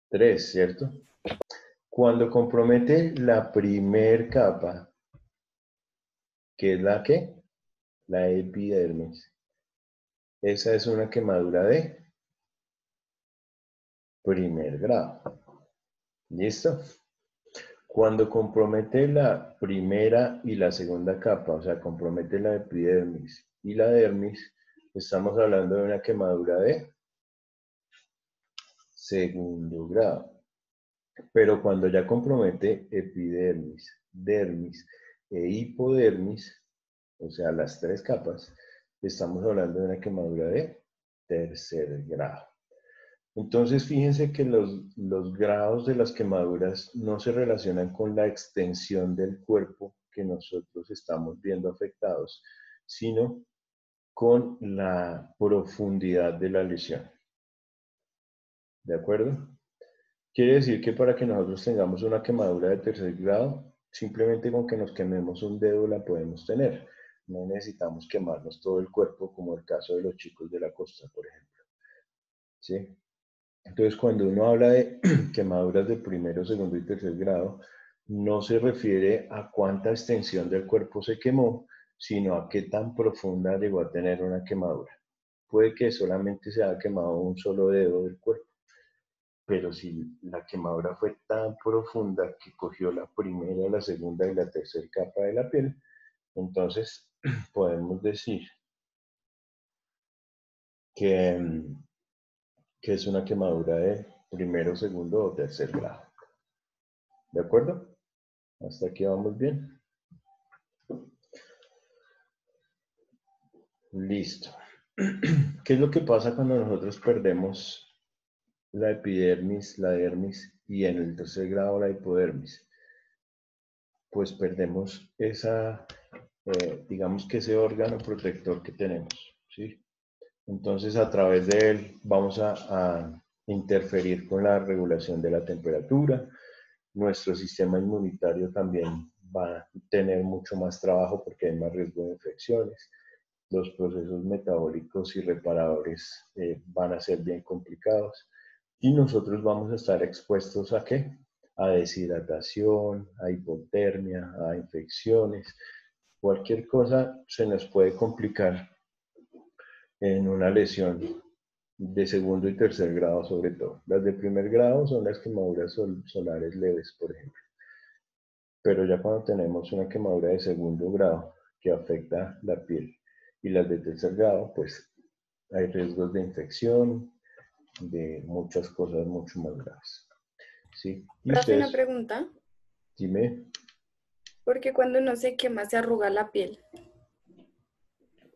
3, ¿cierto? Cuando compromete la primer capa, que es la ¿qué? La epidermis. Esa es una quemadura de primer grado. ¿Listo? Cuando compromete la primera y la segunda capa, o sea, compromete la epidermis y la dermis, estamos hablando de una quemadura de segundo grado. Pero cuando ya compromete epidermis, dermis e hipodermis, o sea, las 3 capas, estamos hablando de una quemadura de tercer grado. Entonces, fíjense que los grados de las quemaduras no se relacionan con la extensión del cuerpo que nosotros estamos viendo afectados, sino con la profundidad de la lesión. ¿De acuerdo? Quiere decir que para que nosotros tengamos una quemadura de tercer grado, simplemente con que nos quememos un dedo la podemos tener. No necesitamos quemarnos todo el cuerpo, como el caso de los chicos de la costa, por ejemplo. ¿Sí? Entonces, cuando uno habla de quemaduras de primero, segundo y tercer grado, no se refiere a cuánta extensión del cuerpo se quemó, sino a qué tan profunda llegó a tener una quemadura. Puede que solamente se haya quemado un solo dedo del cuerpo, pero si la quemadura fue tan profunda que cogió la primera, la segunda y la tercera capa de la piel, entonces podemos decir que, que es una quemadura de primero, segundo o tercer grado. ¿De acuerdo? Hasta aquí vamos bien. Listo. ¿Qué es lo que pasa cuando nosotros perdemos la epidermis, la dermis y en el tercer grado la hipodermis? Pues perdemos esa, digamos que ese órgano protector que tenemos, ¿sí? Entonces a través de él vamos a interferir con la regulación de la temperatura. Nuestro sistema inmunitario también va a tener mucho más trabajo porque hay más riesgo de infecciones. Los procesos metabólicos y reparadores van a ser bien complicados. Y nosotros vamos a estar expuestos ¿a qué? A deshidratación, a hipotermia, a infecciones. Cualquier cosa se nos puede complicar en una lesión de segundo y tercer grado sobre todo. Las de primer grado son las quemaduras solares leves, por ejemplo. Pero ya cuando tenemos una quemadura de segundo grado que afecta la piel y las de tercer grado, pues hay riesgos de infección, de muchas cosas mucho más graves. ¿Sí? Y Profe, una ustedes, pregunta. dime, Porque cuando uno se quema se arruga la piel.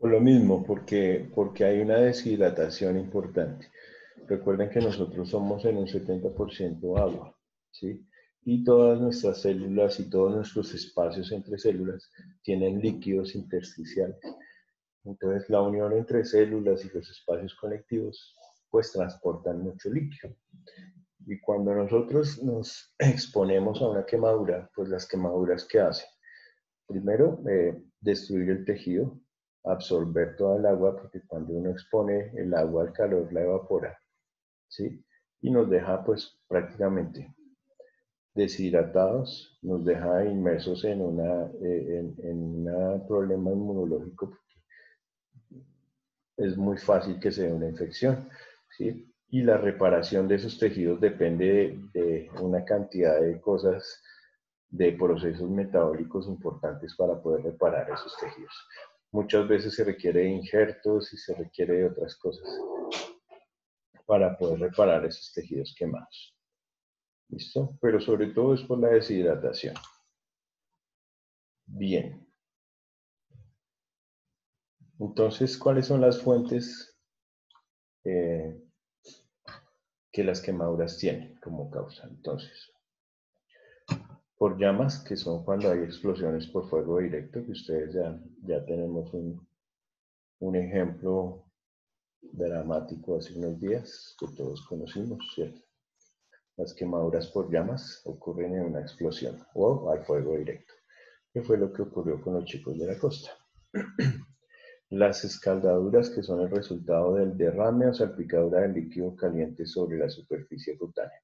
por lo mismo, porque hay una deshidratación importante. Recuerden que nosotros somos en un 70% agua, ¿sí? Y todas nuestras células y todos nuestros espacios entre células tienen líquidos intersticiales. Entonces, la unión entre células y los espacios conectivos, pues transportan mucho líquido. Y cuando nosotros nos exponemos a una quemadura, pues las quemaduras, ¿qué hacen? Primero, destruir el tejido, absorber toda el agua, porque cuando uno expone el agua al calor, la evapora, ¿sí? Y nos deja, pues, prácticamente deshidratados, nos deja inmersos en un problema inmunológico, es muy fácil que se dé una infección, ¿sí? Y la reparación de esos tejidos depende de una cantidad de cosas, de procesos metabólicos importantes para poder reparar esos tejidos. Muchas veces se requiere de injertos y se requiere de otras cosas para poder reparar esos tejidos quemados. ¿Listo? Pero sobre todo es por la deshidratación. Bien. Entonces, ¿cuáles son las fuentes que las quemaduras tienen como causa? Entonces, por llamas, que son cuando hay explosiones por fuego directo, que ustedes ya tenemos un ejemplo dramático hace unos días que todos conocimos, ¿cierto? Las quemaduras por llamas ocurren en una explosión o al fuego directo, que fue lo que ocurrió con los chicos de la costa. Las escaldaduras, que son el resultado del derrame o salpicadura de líquido caliente sobre la superficie cutánea.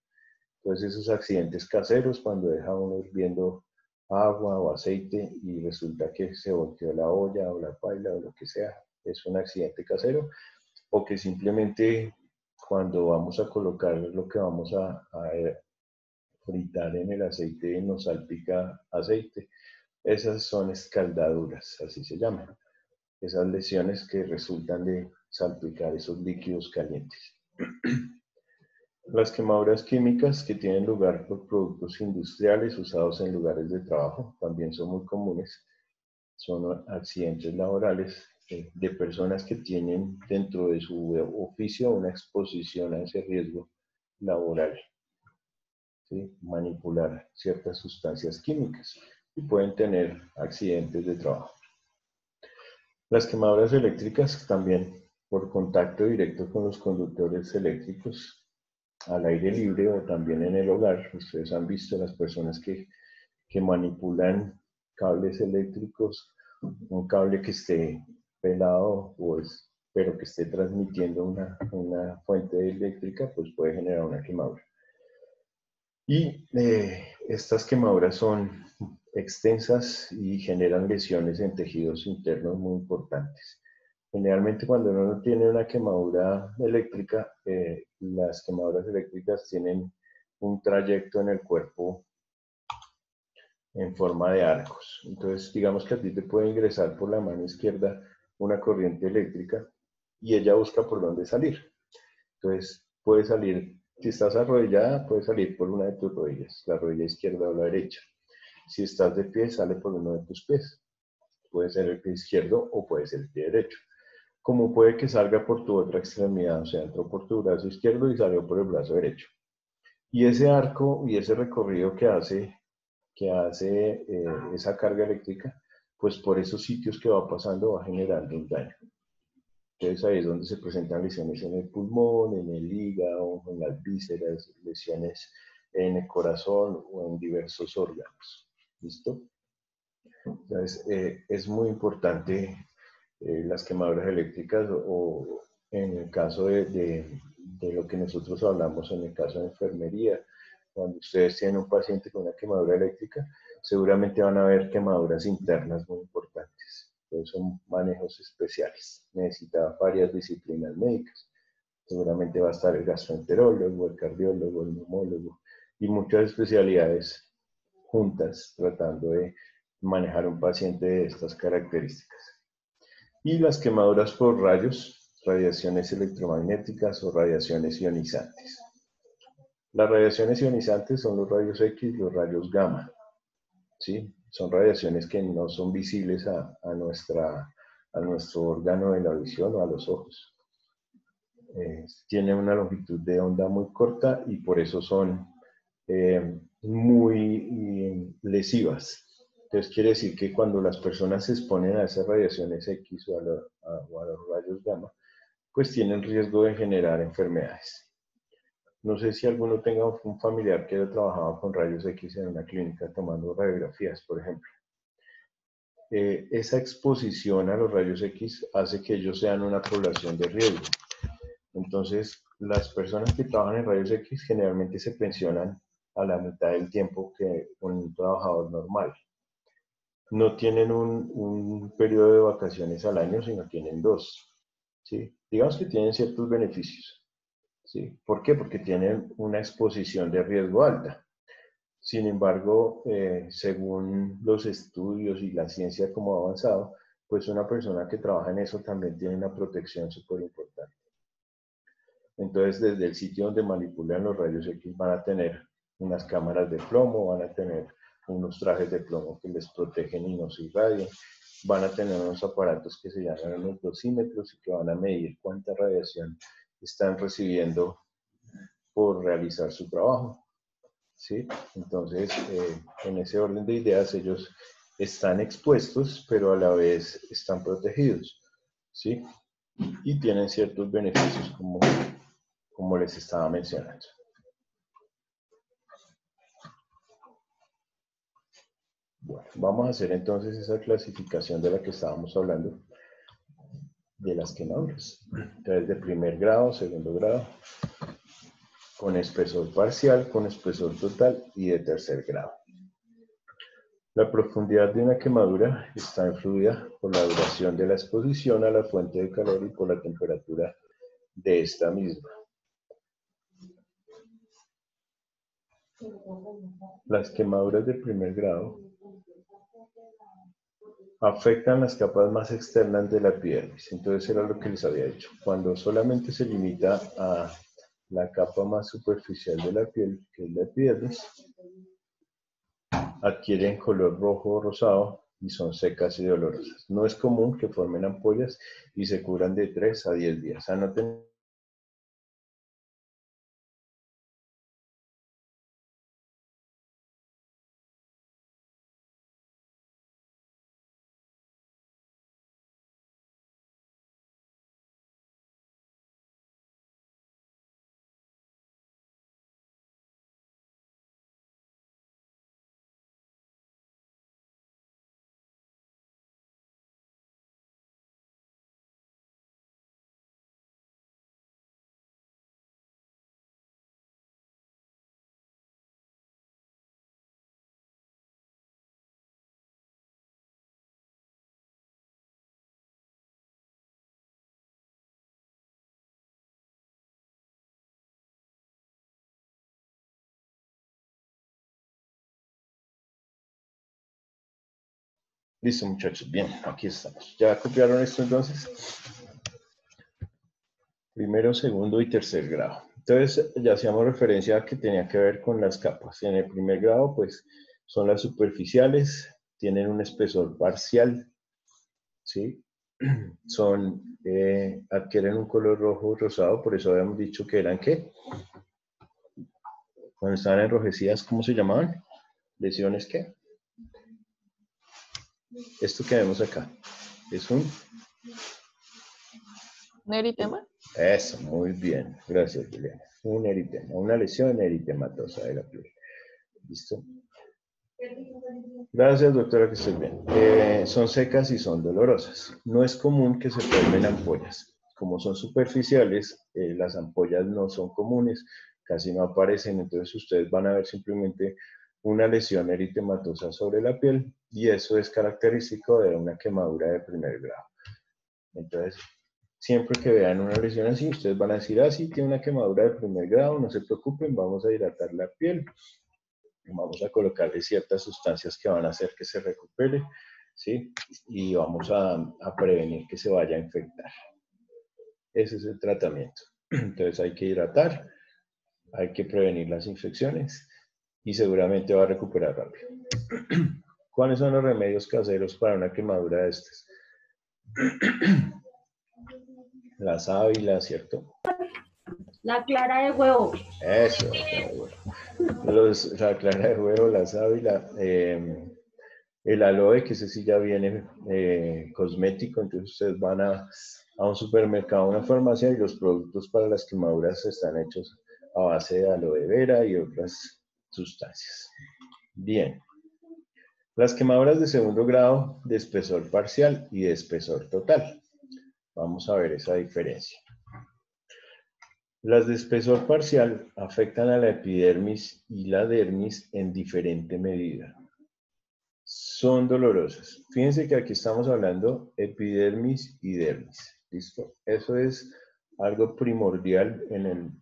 Entonces, esos accidentes caseros, cuando deja uno hirviendo agua o aceite y resulta que se volteó la olla o la paila o lo que sea, es un accidente casero, o que simplemente cuando vamos a colocar lo que vamos a fritar en el aceite y nos salpica aceite. Esas son escaldaduras, así se llaman. Esas lesiones que resultan de salpicar esos líquidos calientes. Las quemaduras químicas que tienen lugar por productos industriales usados en lugares de trabajo también son muy comunes. Son accidentes laborales de personas que tienen dentro de su oficio una exposición a ese riesgo laboral. ¿Sí? Manipular ciertas sustancias químicas y pueden tener accidentes de trabajo. Las quemaduras eléctricas también por contacto directo con los conductores eléctricos al aire libre o también en el hogar. Ustedes han visto las personas que manipulan cables eléctricos un cable que esté pelado pero que esté transmitiendo una fuente eléctrica, pues puede generar una quemadura. Y estas quemaduras son extensas y generan lesiones en tejidos internos muy importantes. Generalmente cuando uno tiene una quemadura eléctrica, las quemaduras eléctricas tienen un trayecto en el cuerpo en forma de arcos. Entonces, digamos que a ti te puede ingresar por la mano izquierda una corriente eléctrica y ella busca por dónde salir. Entonces, puede salir, si estás arrodillada, puede salir por una de tus rodillas, la rodilla izquierda o la derecha. Si estás de pie, sale por uno de tus pies. Puede ser el pie izquierdo o puede ser el pie derecho. Como puede que salga por tu otra extremidad, o sea, entró por tu brazo izquierdo y salió por el brazo derecho. Y ese arco y ese recorrido que hace esa carga eléctrica, pues por esos sitios que va pasando va generando un daño. Entonces ahí es donde se presentan lesiones en el pulmón, en el hígado, en las vísceras, lesiones en el corazón o en diversos órganos. ¿Listo? Entonces es muy importante las quemaduras eléctricas o en el caso de lo que nosotros hablamos en el caso de enfermería. Cuando ustedes tienen un paciente con una quemadura eléctrica, seguramente van a ver quemaduras internas muy importantes. Entonces son manejos especiales. Necesita varias disciplinas médicas. Seguramente va a estar el gastroenterólogo, el cardiólogo, el neumólogo y muchas especialidades juntas tratando de manejar un paciente de estas características. Y las quemaduras por rayos, radiaciones electromagnéticas o radiaciones ionizantes. Las radiaciones ionizantes son los rayos X y los rayos gamma. ¿Sí? Son radiaciones que no son visibles a nuestro órgano de la visión o a los ojos. Tienen una longitud de onda muy corta y por eso son muy lesivas. Entonces quiere decir que cuando las personas se exponen a esas radiaciones X o a los rayos gamma, pues tienen riesgo de generar enfermedades. No sé si alguno tenga un familiar que haya trabajado con rayos X en una clínica tomando radiografías, por ejemplo. Esa exposición a los rayos X hace que ellos sean una población de riesgo. Entonces, las personas que trabajan en rayos X generalmente se pensionan a la mitad del tiempo que un trabajador normal. No tienen un periodo de vacaciones al año, sino tienen dos. ¿Sí? Digamos que tienen ciertos beneficios. ¿Sí? ¿Por qué? Porque tienen una exposición de riesgo alta. Sin embargo, según los estudios y la ciencia como ha avanzado, pues una persona que trabaja en eso también tiene una protección súper importante. Entonces, desde el sitio donde manipulan los rayos X van a tener unas cámaras de plomo, van a tener unos trajes de plomo que les protegen y no se irradian, van a tener unos aparatos que se llaman los dosímetros y que van a medir cuánta radiación están recibiendo por realizar su trabajo. ¿Sí? Entonces, en ese orden de ideas, ellos están expuestos, pero a la vez están protegidos. ¿Sí? Y tienen ciertos beneficios como les estaba mencionando. Bueno, vamos a hacer entonces esa clasificación de la que estábamos hablando, de las quemaduras. Entonces, de primer grado, segundo grado, con espesor parcial, con espesor total y de tercer grado. La profundidad de una quemadura está influida por la duración de la exposición a la fuente de calor y por la temperatura de esta misma. Las quemaduras de primer grado afectan las capas más externas de la epidermis. Entonces era lo que les había dicho. Cuando solamente se limita a la capa más superficial de la piel, que es la epidermis, adquieren color rojo o rosado y son secas y dolorosas. No es común que formen ampollas y se curan de 3 a 10 días. Anoten Listo, muchachos. Bien, aquí estamos. ¿Ya copiaron esto entonces? Primero, segundo y tercer grado. Entonces, ya hacíamos referencia a que tenía que ver con las capas. En el primer grado, pues, son las superficiales, tienen un espesor parcial, ¿sí? Adquieren un color rojo rosado, por eso habíamos dicho que eran, ¿qué? Cuando estaban enrojecidas, ¿cómo se llamaban? ¿Lesiones qué? Esto que vemos acá, es un... ¿Un eritema? Eso, muy bien. Gracias, Juliana. Un eritema, una lesión eritematosa de la piel. ¿Listo? Gracias, doctora, que estés bien. Son secas y son dolorosas. No es común que se formen ampollas. Como son superficiales, las ampollas no son comunes, casi no aparecen, entonces ustedes van a ver simplemente una lesión eritematosa sobre la piel y eso es característico de una quemadura de primer grado. Entonces, siempre que vean una lesión así, ustedes van a decir, ah, sí, tiene una quemadura de primer grado, no se preocupen, vamos a hidratar la piel, vamos a colocarle ciertas sustancias que van a hacer que se recupere, ¿sí? Y vamos a prevenir que se vaya a infectar. Ese es el tratamiento. Entonces hay que hidratar, hay que prevenir las infecciones y seguramente va a recuperar rápido. ¿Cuáles son los remedios caseros para una quemadura de estas? La sábila, ¿cierto? La clara de huevo. Eso, la clara de huevo. La clara de huevo, la sábila, el aloe, que ese sí ya viene cosmético, entonces ustedes van a un supermercado, a una farmacia y los productos para las quemaduras están hechos a base de aloe vera y otras sustancias. Bien. Las quemaduras de segundo grado de espesor parcial y de espesor total. Vamos a ver esa diferencia. Las de espesor parcial afectan a la epidermis y la dermis en diferente medida. Son dolorosas. Fíjense que aquí estamos hablando epidermis y dermis. ¿Listo? Eso es algo primordial en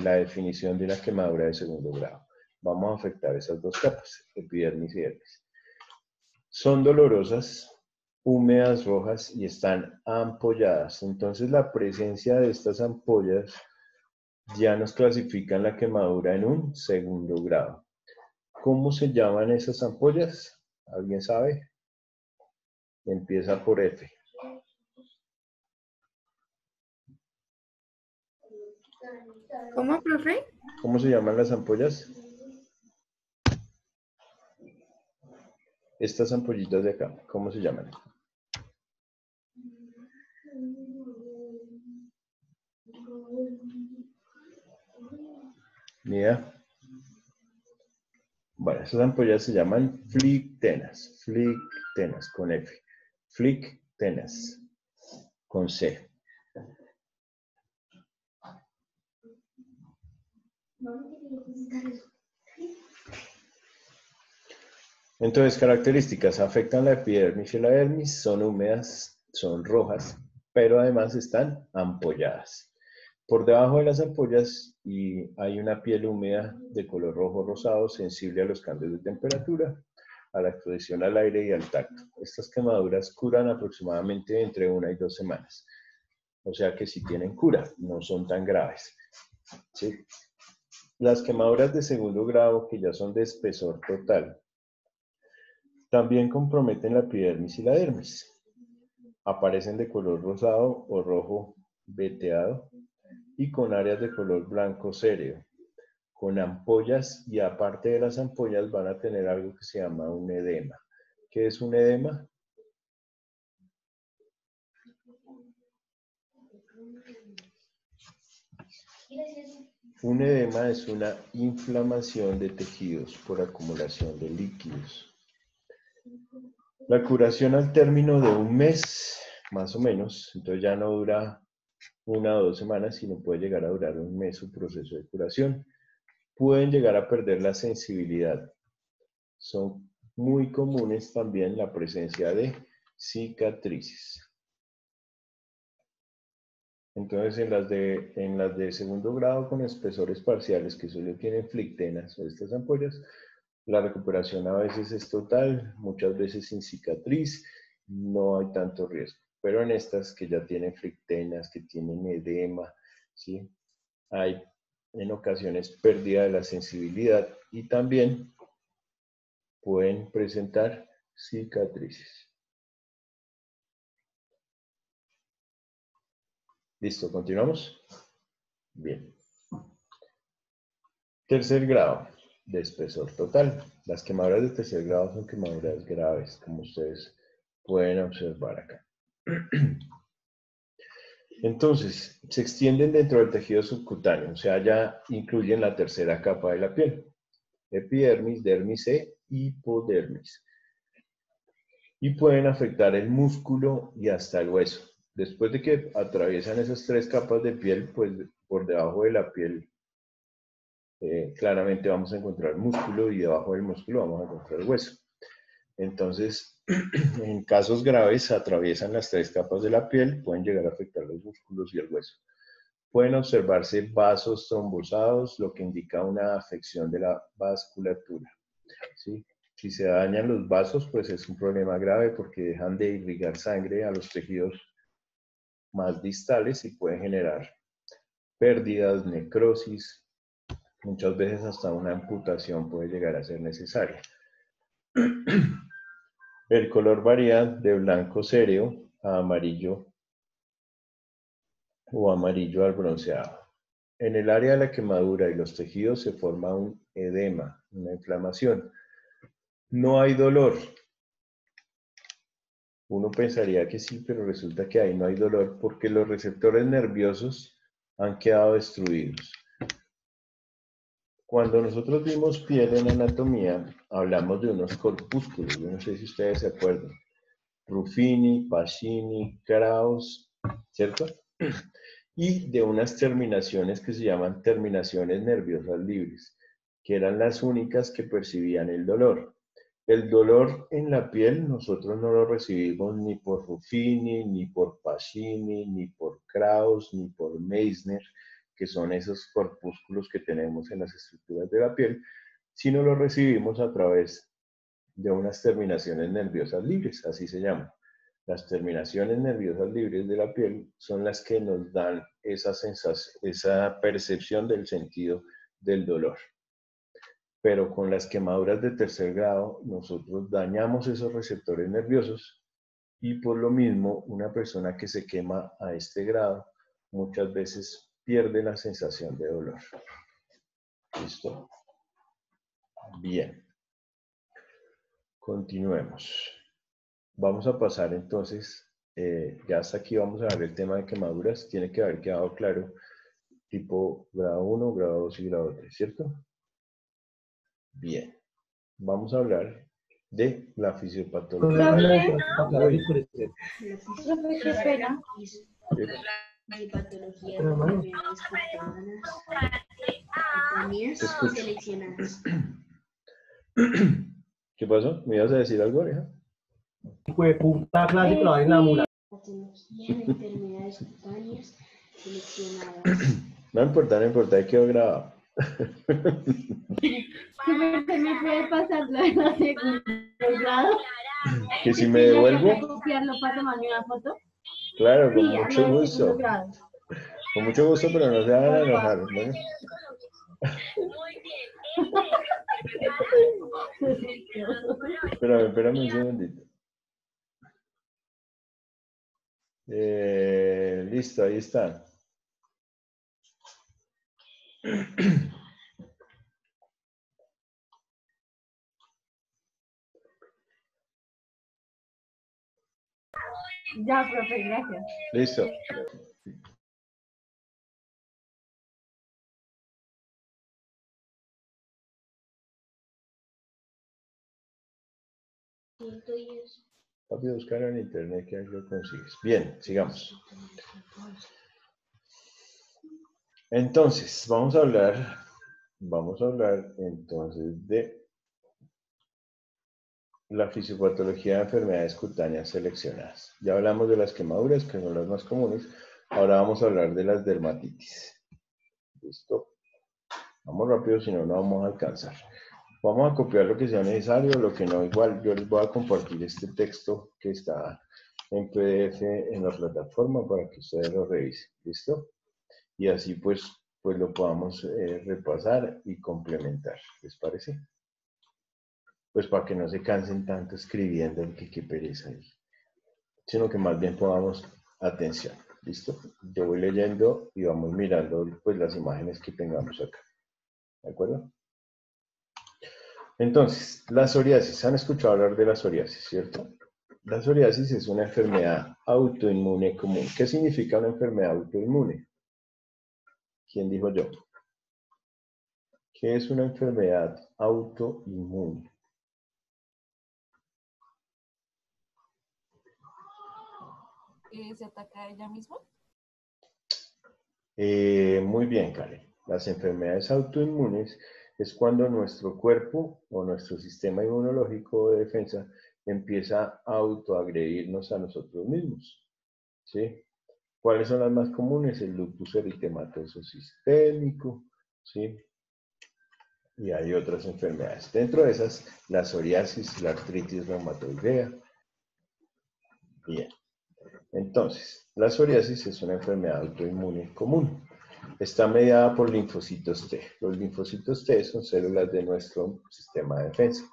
la definición de una quemadura de segundo grado. Vamos a afectar esas dos capas, epidermis y dermis. Son dolorosas, húmedas, rojas y están ampolladas. Entonces la presencia de estas ampollas ya nos clasifican la quemadura en un segundo grado. ¿Cómo se llaman esas ampollas? ¿Alguien sabe? Empieza por F. ¿Cómo, profe? ¿Cómo se llaman las ampollas? Estas ampollitas de acá, ¿cómo se llaman? Mira. Bueno, esas ampollas se llaman flictenas con F. Flictenas con C. Entonces, características, afectan la epidermis y la dermis, son húmedas, son rojas, pero además están ampolladas. Por debajo de las ampollas hay una piel húmeda de color rojo rosado, sensible a los cambios de temperatura, a la exposición al aire y al tacto. Estas quemaduras curan aproximadamente entre 1 y 2 semanas. O sea que sí tienen cura, no son tan graves. ¿Sí? Las quemaduras de segundo grado, que ya son de espesor total, también comprometen la epidermis y la dermis. Aparecen de color rosado o rojo veteado y con áreas de color blanco céreo, con ampollas y aparte de las ampollas van a tener algo que se llama un edema. ¿Qué es un edema? Un edema es una inflamación de tejidos por acumulación de líquidos. La curación al término de un mes, más o menos, entonces ya no dura 1 o 2 semanas, sino puede llegar a durar un mes su proceso de curación. Pueden llegar a perder la sensibilidad. Son muy comunes también la presencia de cicatrices. Entonces, en las de segundo grado con espesores parciales que solo tienen flictenas o estas ampollas, La recuperación a veces es total, muchas veces sin cicatriz, no hay tanto riesgo. Pero en estas que ya tienen flictenas, que tienen edema, ¿sí? Hay en ocasiones pérdida de la sensibilidad y también pueden presentar cicatrices. ¿Listo? ¿Continuamos? Bien. Tercer grado de espesor total. Las quemaduras de tercer grado son quemaduras graves, como ustedes pueden observar acá. Entonces, se extienden dentro del tejido subcutáneo, o sea, ya incluyen la tercera capa de la piel. Epidermis, dermis e hipodermis. Y pueden afectar el músculo y hasta el hueso. Después de que atraviesan esas tres capas de piel, pues por debajo de la piel claramente vamos a encontrar músculo y debajo del músculo vamos a encontrar hueso. Entonces, en casos graves atraviesan las tres capas de la piel, pueden llegar a afectar los músculos y el hueso. Pueden observarse vasos trombosados, lo que indica una afección de la vasculatura, ¿sí? Si se dañan los vasos, pues es un problema grave porque dejan de irrigar sangre a los tejidos más distales y pueden generar pérdidas, necrosis, muchas veces hasta una amputación puede llegar a ser necesaria. El color varía de blanco cereo a amarillo o amarillo al bronceado. En el área de la quemadura y los tejidos se forma un edema, una inflamación. No hay dolor. Uno pensaría que sí, pero resulta que ahí no hay dolor porque los receptores nerviosos han quedado destruidos. Cuando nosotros vimos piel en anatomía, hablamos de unos corpúsculos. Yo no sé si ustedes se acuerdan. Ruffini, Pacini, Krauss, ¿cierto? Y de unas terminaciones que se llaman terminaciones nerviosas libres, que eran las únicas que percibían el dolor. El dolor en la piel nosotros no lo recibimos ni por Ruffini, ni por Pacini, ni por Krauss, ni por Meissner, que son esos corpúsculos que tenemos en las estructuras de la piel, sino lo recibimos a través de unas terminaciones nerviosas libres, así se llaman. Las terminaciones nerviosas libres de la piel son las que nos dan esa sensación, esa percepción del sentido del dolor. Pero con las quemaduras de tercer grado, nosotros dañamos esos receptores nerviosos y por lo mismo, una persona que se quema a este grado muchas veces pierde la sensación de dolor. ¿Listo? Bien. Continuemos. Vamos a pasar entonces, ya hasta aquí vamos a ver el tema de quemaduras. Tiene que haber quedado claro, tipo grado 1, grado 2 y grado 3, ¿cierto? Bien. Vamos a hablar de la fisiopatología. Profe, qué pena. Seleccionadas. ¿Qué pasó? ¿Me ibas a decir algo, hija? Fue puta clase que lo hay en la mula. Patología de enfermedades cutáneas seleccionadas. No importa, no importa, ahí quedó grabado. ¿Se me puede pasar lo de los segundos grado? Que si me devuelvo, ¿Copiarlo para tomarme una foto? claro, con Sí, a mucho lo de gusto. segundo grado. Con mucho gusto, pero no se van a enojar, ¿no? Muy bien. Espérame un segundito. Listo, ahí está. Ya, profe, gracias. Listo. Papi, buscar en internet que ahí lo consigues. Bien, sigamos. Entonces, vamos a hablar entonces de la fisiopatología de enfermedades cutáneas seleccionadas. Ya hablamos de las quemaduras, que son las más comunes. Ahora vamos a hablar de las dermatitis. ¿Listo? Vamos rápido, si no, no vamos a alcanzar. Vamos a copiar lo que sea necesario, lo que no, igual yo les voy a compartir este texto que está en PDF en la plataforma para que ustedes lo revisen, ¿listo? Y así pues lo podamos repasar y complementar, ¿les parece? Pues para que no se cansen tanto escribiendo, que qué pereza ahí, sino que más bien podamos atención, ¿listo? Yo voy leyendo y vamos mirando pues las imágenes que tengamos acá, ¿de acuerdo? Entonces, la psoriasis, ¿han escuchado hablar de la psoriasis, cierto? La psoriasis es una enfermedad autoinmune común. ¿Qué significa una enfermedad autoinmune? ¿Quién dijo yo? ¿Qué es una enfermedad autoinmune? ¿Se ataca a ella misma? Muy bien, Karen. Las enfermedades autoinmunes es cuando nuestro cuerpo o nuestro sistema inmunológico de defensa empieza a autoagredirnos a nosotros mismos, ¿sí? ¿Cuáles son las más comunes? El lupus eritematoso sistémico, ¿sí? Y hay otras enfermedades. Dentro de esas, la psoriasis, la artritis reumatoidea. Bien. Entonces, la psoriasis es una enfermedad autoinmune común. Está mediada por linfocitos T. Los linfocitos T son células de nuestro sistema de defensa.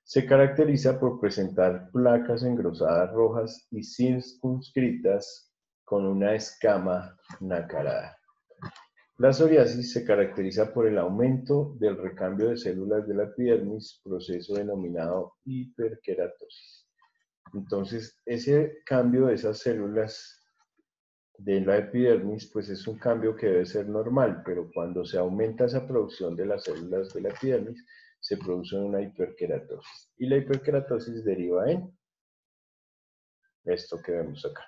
Se caracteriza por presentar placas engrosadas rojas y circunscritas con una escama nacarada. La psoriasis se caracteriza por el aumento del recambio de células de la epidermis, proceso denominado hiperkeratosis. Entonces, ese cambio de esas células de la epidermis, pues es un cambio que debe ser normal, pero cuando se aumenta esa producción de las células de la epidermis, se produce una hiperkeratosis. Y la hiperkeratosis deriva en esto que vemos acá,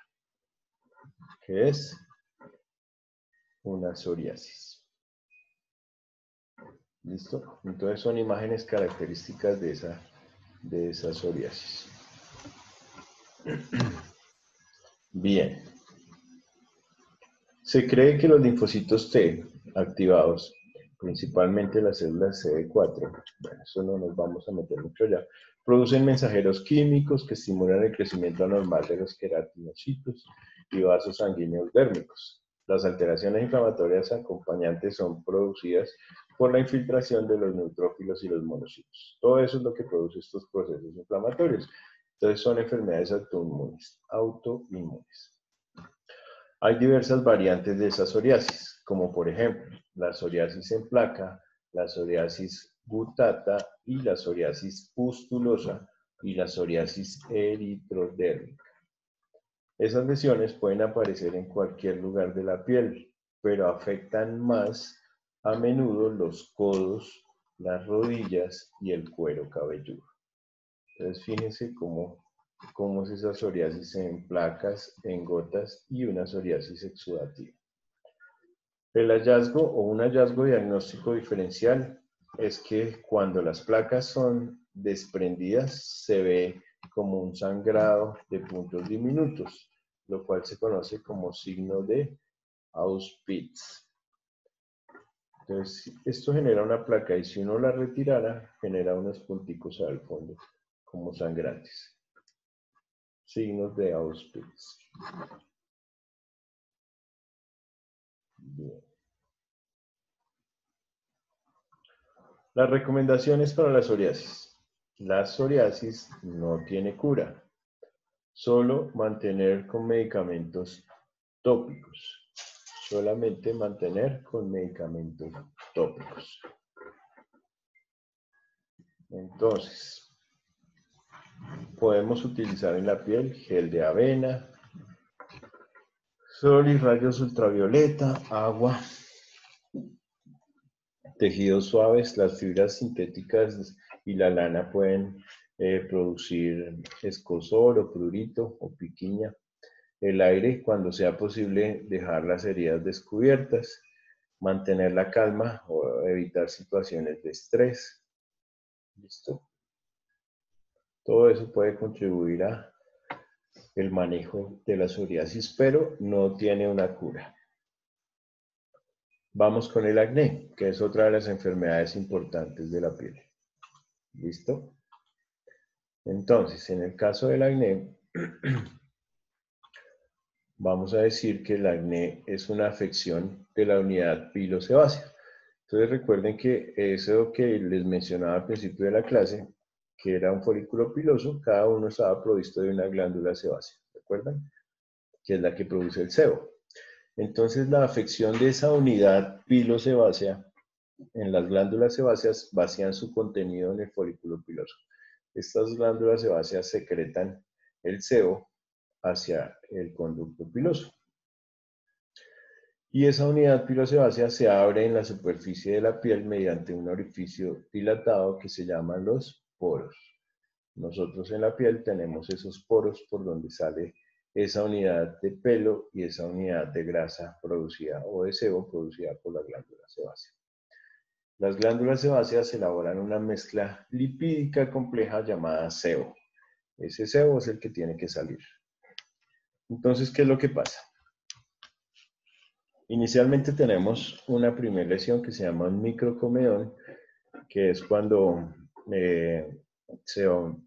que es una psoriasis. ¿Listo? Entonces son imágenes características de esa psoriasis. Bien. Se cree que los linfocitos T activados, principalmente las células CD4, bueno, eso no nos vamos a meter mucho ya, producen mensajeros químicos que estimulan el crecimiento anormal de los queratinocitos y vasos sanguíneos dérmicos. Las alteraciones inflamatorias acompañantes son producidas por la infiltración de los neutrófilos y los monocitos. Todo eso es lo que produce estos procesos inflamatorios. Entonces son enfermedades autoinmunes. Hay diversas variantes de esa psoriasis, como por ejemplo la psoriasis en placa, la psoriasis gutata y la psoriasis pustulosa y la psoriasis eritrodérmica. Esas lesiones pueden aparecer en cualquier lugar de la piel, pero afectan más a menudo los codos, las rodillas y el cuero cabelludo. Entonces fíjense cómo es esa psoriasis en placas, en gotas y una psoriasis exudativa. El hallazgo o un hallazgo diagnóstico diferencial es que cuando las placas son desprendidas se ve como un sangrado de puntos diminutos, lo cual se conoce como signo de Auspitz. Entonces, esto genera una placa y si uno la retirara, genera unos punticos al fondo, como sangrantes. Signos de Auspitz. Bien. Las recomendaciones para la psoriasis. La psoriasis no tiene cura. Solo mantener con medicamentos tópicos. Solamente mantener con medicamentos tópicos. Entonces, podemos utilizar en la piel gel de avena, sol y rayos ultravioleta, agua, tejidos suaves. Las fibras sintéticas y la lana pueden producir escozor o prurito o piquiña. El aire, cuando sea posible, dejar las heridas descubiertas, mantener la calma o evitar situaciones de estrés. ¿Listo? Todo eso puede contribuir a el manejo de la psoriasis, pero no tiene una cura. Vamos con el acné, que es otra de las enfermedades importantes de la piel. ¿Listo? Entonces, en el caso del acné, vamos a decir que el acné es una afección de la unidad pilosebácea. Entonces recuerden que eso que les mencionaba al principio de la clase, que era un folículo piloso, cada uno estaba provisto de una glándula sebácea, ¿recuerdan? Que es la que produce el sebo. Entonces la afección de esa unidad pilosebácea en las glándulas sebáceas vacían su contenido en el folículo piloso. Estas glándulas sebáceas secretan el sebo hacia el conducto piloso. Y esa unidad pilosebácea se abre en la superficie de la piel mediante un orificio dilatado que se llaman los poros. Nosotros en la piel tenemos esos poros por donde sale esa unidad de pelo y esa unidad de grasa producida o de sebo producida por la glándula sebácea. Las glándulas sebáceas elaboran una mezcla lipídica compleja llamada sebo. Ese sebo es el que tiene que salir. Entonces, ¿qué es lo que pasa? Inicialmente tenemos una primera lesión que se llama un microcomedón, que es cuando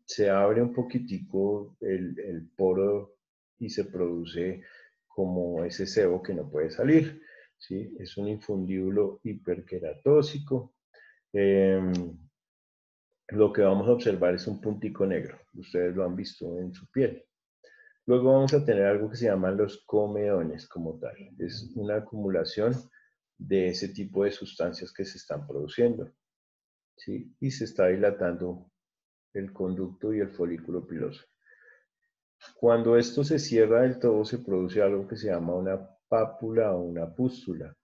se abre un poquitico el poro y se produce como ese sebo que no puede salir, ¿sí? Es un infundíbulo hiperqueratóxico. Lo que vamos a observar es un puntico negro. Ustedes lo han visto en su piel. Luego vamos a tener algo que se llaman los comedones como tal. Es una acumulación de ese tipo de sustancias que se están produciendo, ¿sí? Y se está dilatando el conducto y el folículo piloso. Cuando esto se cierra del todo, se produce algo que se llama una pápula o una pústula,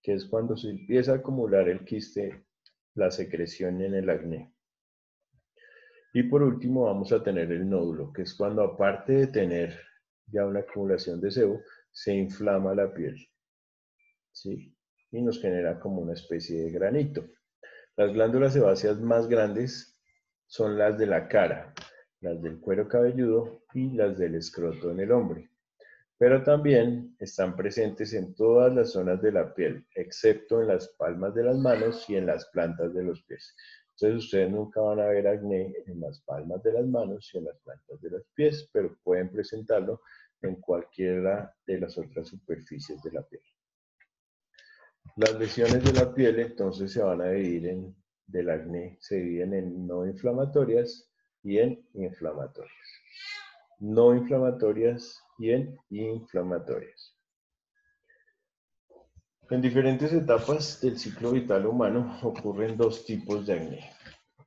que es cuando se empieza a acumular el quiste, la secreción en el acné. Y por último vamos a tener el nódulo, que es cuando aparte de tener ya una acumulación de sebo, se inflama la piel, ¿sí? Y nos genera como una especie de granito. Las glándulas sebáceas más grandes son las de la cara, las del cuero cabelludo y las del escroto en el hombre. Pero también están presentes en todas las zonas de la piel, excepto en las palmas de las manos y en las plantas de los pies. Entonces ustedes nunca van a ver acné en las palmas de las manos y en las plantas de los pies, pero pueden presentarlo en cualquiera de las otras superficies de la piel. Las lesiones de la piel entonces se van a dividir del acné, se dividen en no inflamatorias y en inflamatorias. No inflamatorias y en inflamatorias. En diferentes etapas del ciclo vital humano ocurren dos tipos de acné,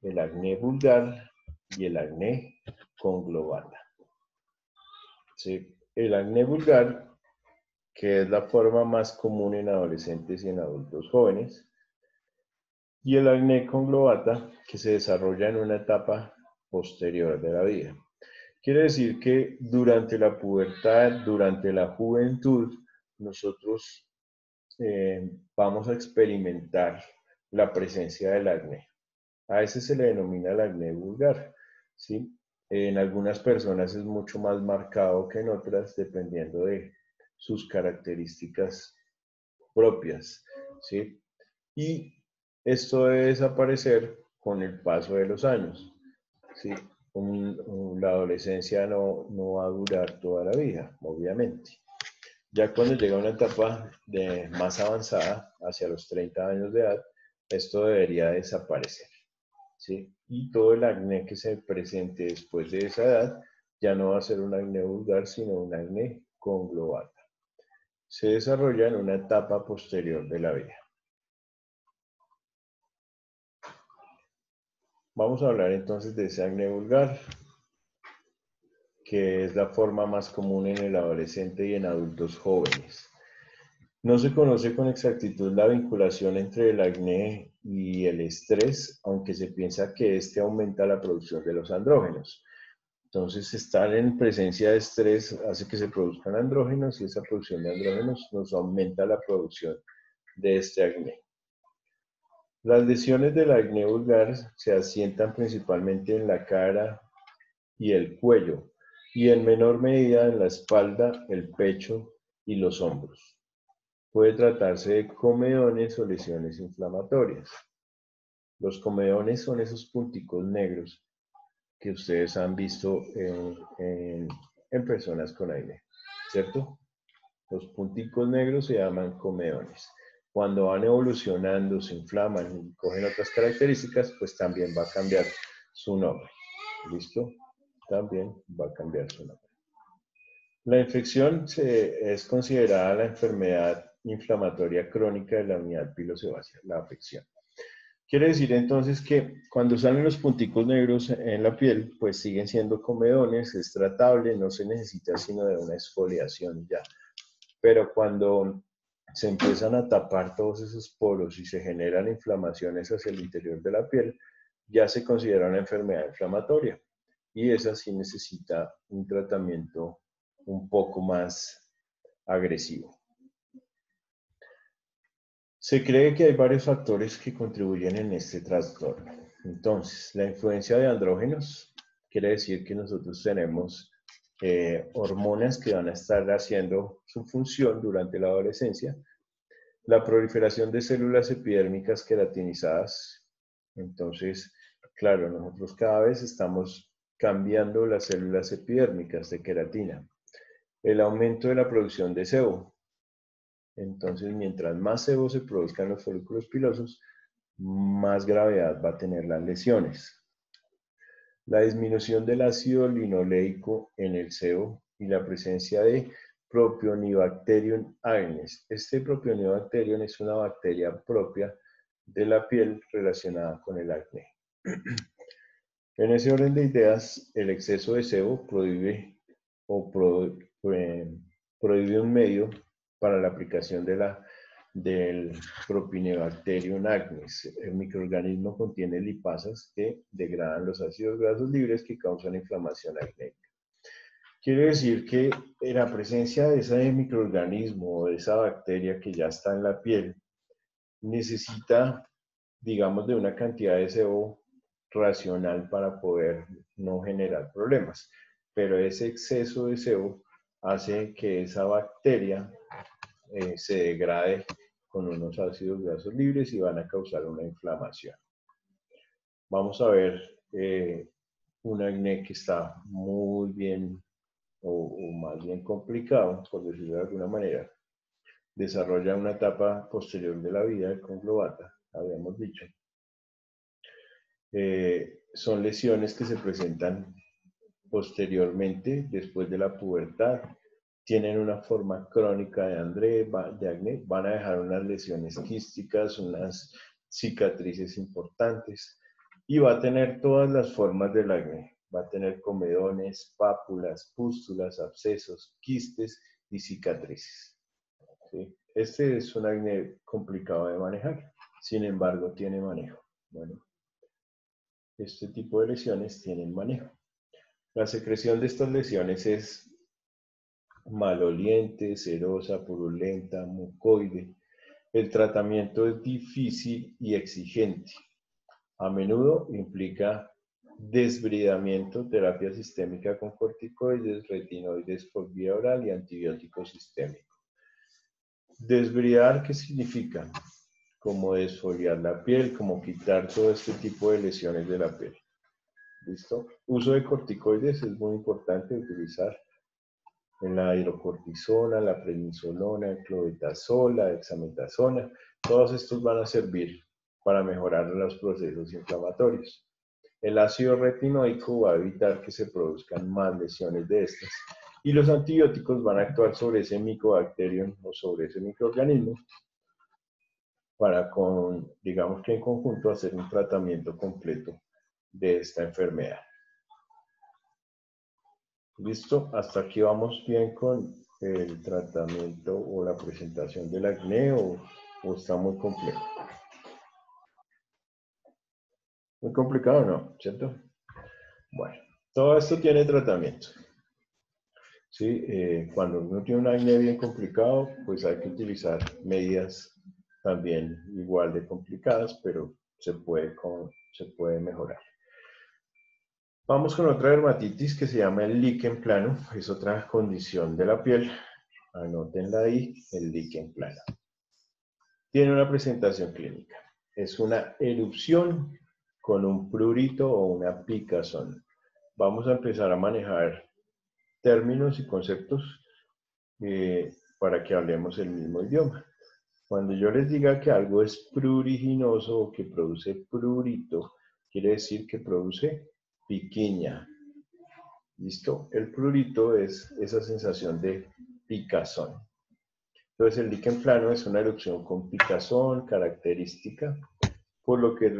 el acné vulgar y el acné conglobata. ¿Sí? El acné vulgar, que es la forma más común en adolescentes y en adultos jóvenes, y el acné conglobata, que se desarrolla en una etapa posterior de la vida. Quiere decir que durante la pubertad, durante la juventud, nosotros vamos a experimentar la presencia del acné. A ese se le denomina el acné vulgar, ¿sí? En algunas personas es mucho más marcado que en otras, dependiendo de sus características propias, ¿sí? Y esto debe desaparecer con el paso de los años, ¿sí? La adolescencia no va a durar toda la vida, obviamente. Ya cuando llega a una etapa más avanzada, hacia los 30 años de edad, esto debería desaparecer, ¿sí? Y todo el acné que se presente después de esa edad ya no va a ser un acné vulgar, sino un acné conglobata. Se desarrolla en una etapa posterior de la vida. Vamos a hablar entonces de ese acné vulgar, que es la forma más común en el adolescente y en adultos jóvenes. No se conoce con exactitud la vinculación entre el acné y el estrés, aunque se piensa que este aumenta la producción de los andrógenos. Entonces, estar en presencia de estrés hace que se produzcan andrógenos y esa producción de andrógenos nos aumenta la producción de este acné. Las lesiones del acné vulgar se asientan principalmente en la cara y el cuello, y en menor medida en la espalda, el pecho y los hombros. Puede tratarse de comedones o lesiones inflamatorias. Los comedones son esos punticos negros que ustedes han visto en personas con acné, ¿cierto? Los punticos negros se llaman comedones. Cuando van evolucionando, se inflaman y cogen otras características, pues también va a cambiar su nombre. ¿Listo? También va a cambiar su nombre. La infección es considerada la enfermedad inflamatoria crónica de la unidad pilosebácea, la afección. Quiere decir entonces que cuando salen los punticos negros en la piel, pues siguen siendo comedones, es tratable, no se necesita sino de una exfoliación ya. Pero cuando se empiezan a tapar todos esos poros y se generan inflamaciones hacia el interior de la piel, ya se considera una enfermedad inflamatoria. Y esa sí necesita un tratamiento un poco más agresivo. Se cree que hay varios factores que contribuyen en este trastorno. Entonces, la influencia de andrógenos quiere decir que nosotros tenemos hormonas que van a estar haciendo su función durante la adolescencia. La proliferación de células epidérmicas queratinizadas. Entonces, claro, nosotros cada vez estamos cambiando las células epidérmicas de queratina. El aumento de la producción de sebo. Entonces, mientras más sebo se produzca en los folículos pilosos, más gravedad va a tener las lesiones. La disminución del ácido linoleico en el sebo y la presencia de Propionibacterium agnes. Este Propionibacterium es una bacteria propia de la piel relacionada con el acné. En ese orden de ideas, el exceso de sebo prohíbe un medio para la aplicación del Propionibacterium agnes. El microorganismo contiene lipasas que degradan los ácidos grasos libres que causan inflamación acnéica. Quiere decir que la presencia de ese microorganismo o de esa bacteria que ya está en la piel necesita, digamos, de una cantidad de sebo racional para poder no generar problemas. Pero ese exceso de sebo hace que esa bacteria se degrade con unos ácidos grasos libres y van a causar una inflamación. Vamos a ver un acné que está muy bien o más bien complicado, por decirlo de alguna manera. Desarrolla una etapa posterior de la vida, el conglobata, habíamos dicho. Son lesiones que se presentan posteriormente, después de la pubertad. Tienen una forma crónica de acné, van a dejar unas lesiones quísticas, unas cicatrices importantes y va a tener todas las formas del acné. Va a tener comedones, pápulas, pústulas, abscesos, quistes y cicatrices. ¿Sí? Este es un acné complicado de manejar, sin embargo tiene manejo. Bueno, este tipo de lesiones tienen manejo. La secreción de estas lesiones es maloliente, serosa, purulenta, mucoide. El tratamiento es difícil y exigente. A menudo implica desbridamiento, terapia sistémica con corticoides, retinoides por vía oral y antibiótico sistémico. Desbridar, ¿qué significa? Como desfoliar la piel, como quitar todo este tipo de lesiones de la piel. ¿Listo? Uso de corticoides es muy importante utilizar en la hidrocortisona, la prednisolona, el clobetasol, la dexametasona. Todos estos van a servir para mejorar los procesos inflamatorios. El ácido retinoico va a evitar que se produzcan más lesiones de estas. Y los antibióticos van a actuar sobre ese micobacterium o sobre ese microorganismo para, digamos que en conjunto, hacer un tratamiento completo de esta enfermedad. ¿Listo? Hasta aquí vamos bien con el tratamiento o la presentación del acné o está muy complejo. Muy complicado, ¿no? ¿Cierto? Bueno, todo esto tiene tratamiento. ¿Sí? Cuando uno tiene un acné bien complicado, pues hay que utilizar medidas también igual de complicadas, pero se puede mejorar. Vamos con otra dermatitis que se llama el líquen plano. Es otra condición de la piel. Anótenla ahí, el líquen plano. Tiene una presentación clínica. es una erupción con un prurito o una picazón. Vamos a empezar a manejar términos y conceptos para que hablemos el mismo idioma. Cuando yo les diga que algo es pruriginoso o que produce prurito, quiere decir que produce piquiña. ¿Listo? El prurito es esa sensación de picazón. Entonces el líquen plano es una erupción con picazón característica, por lo que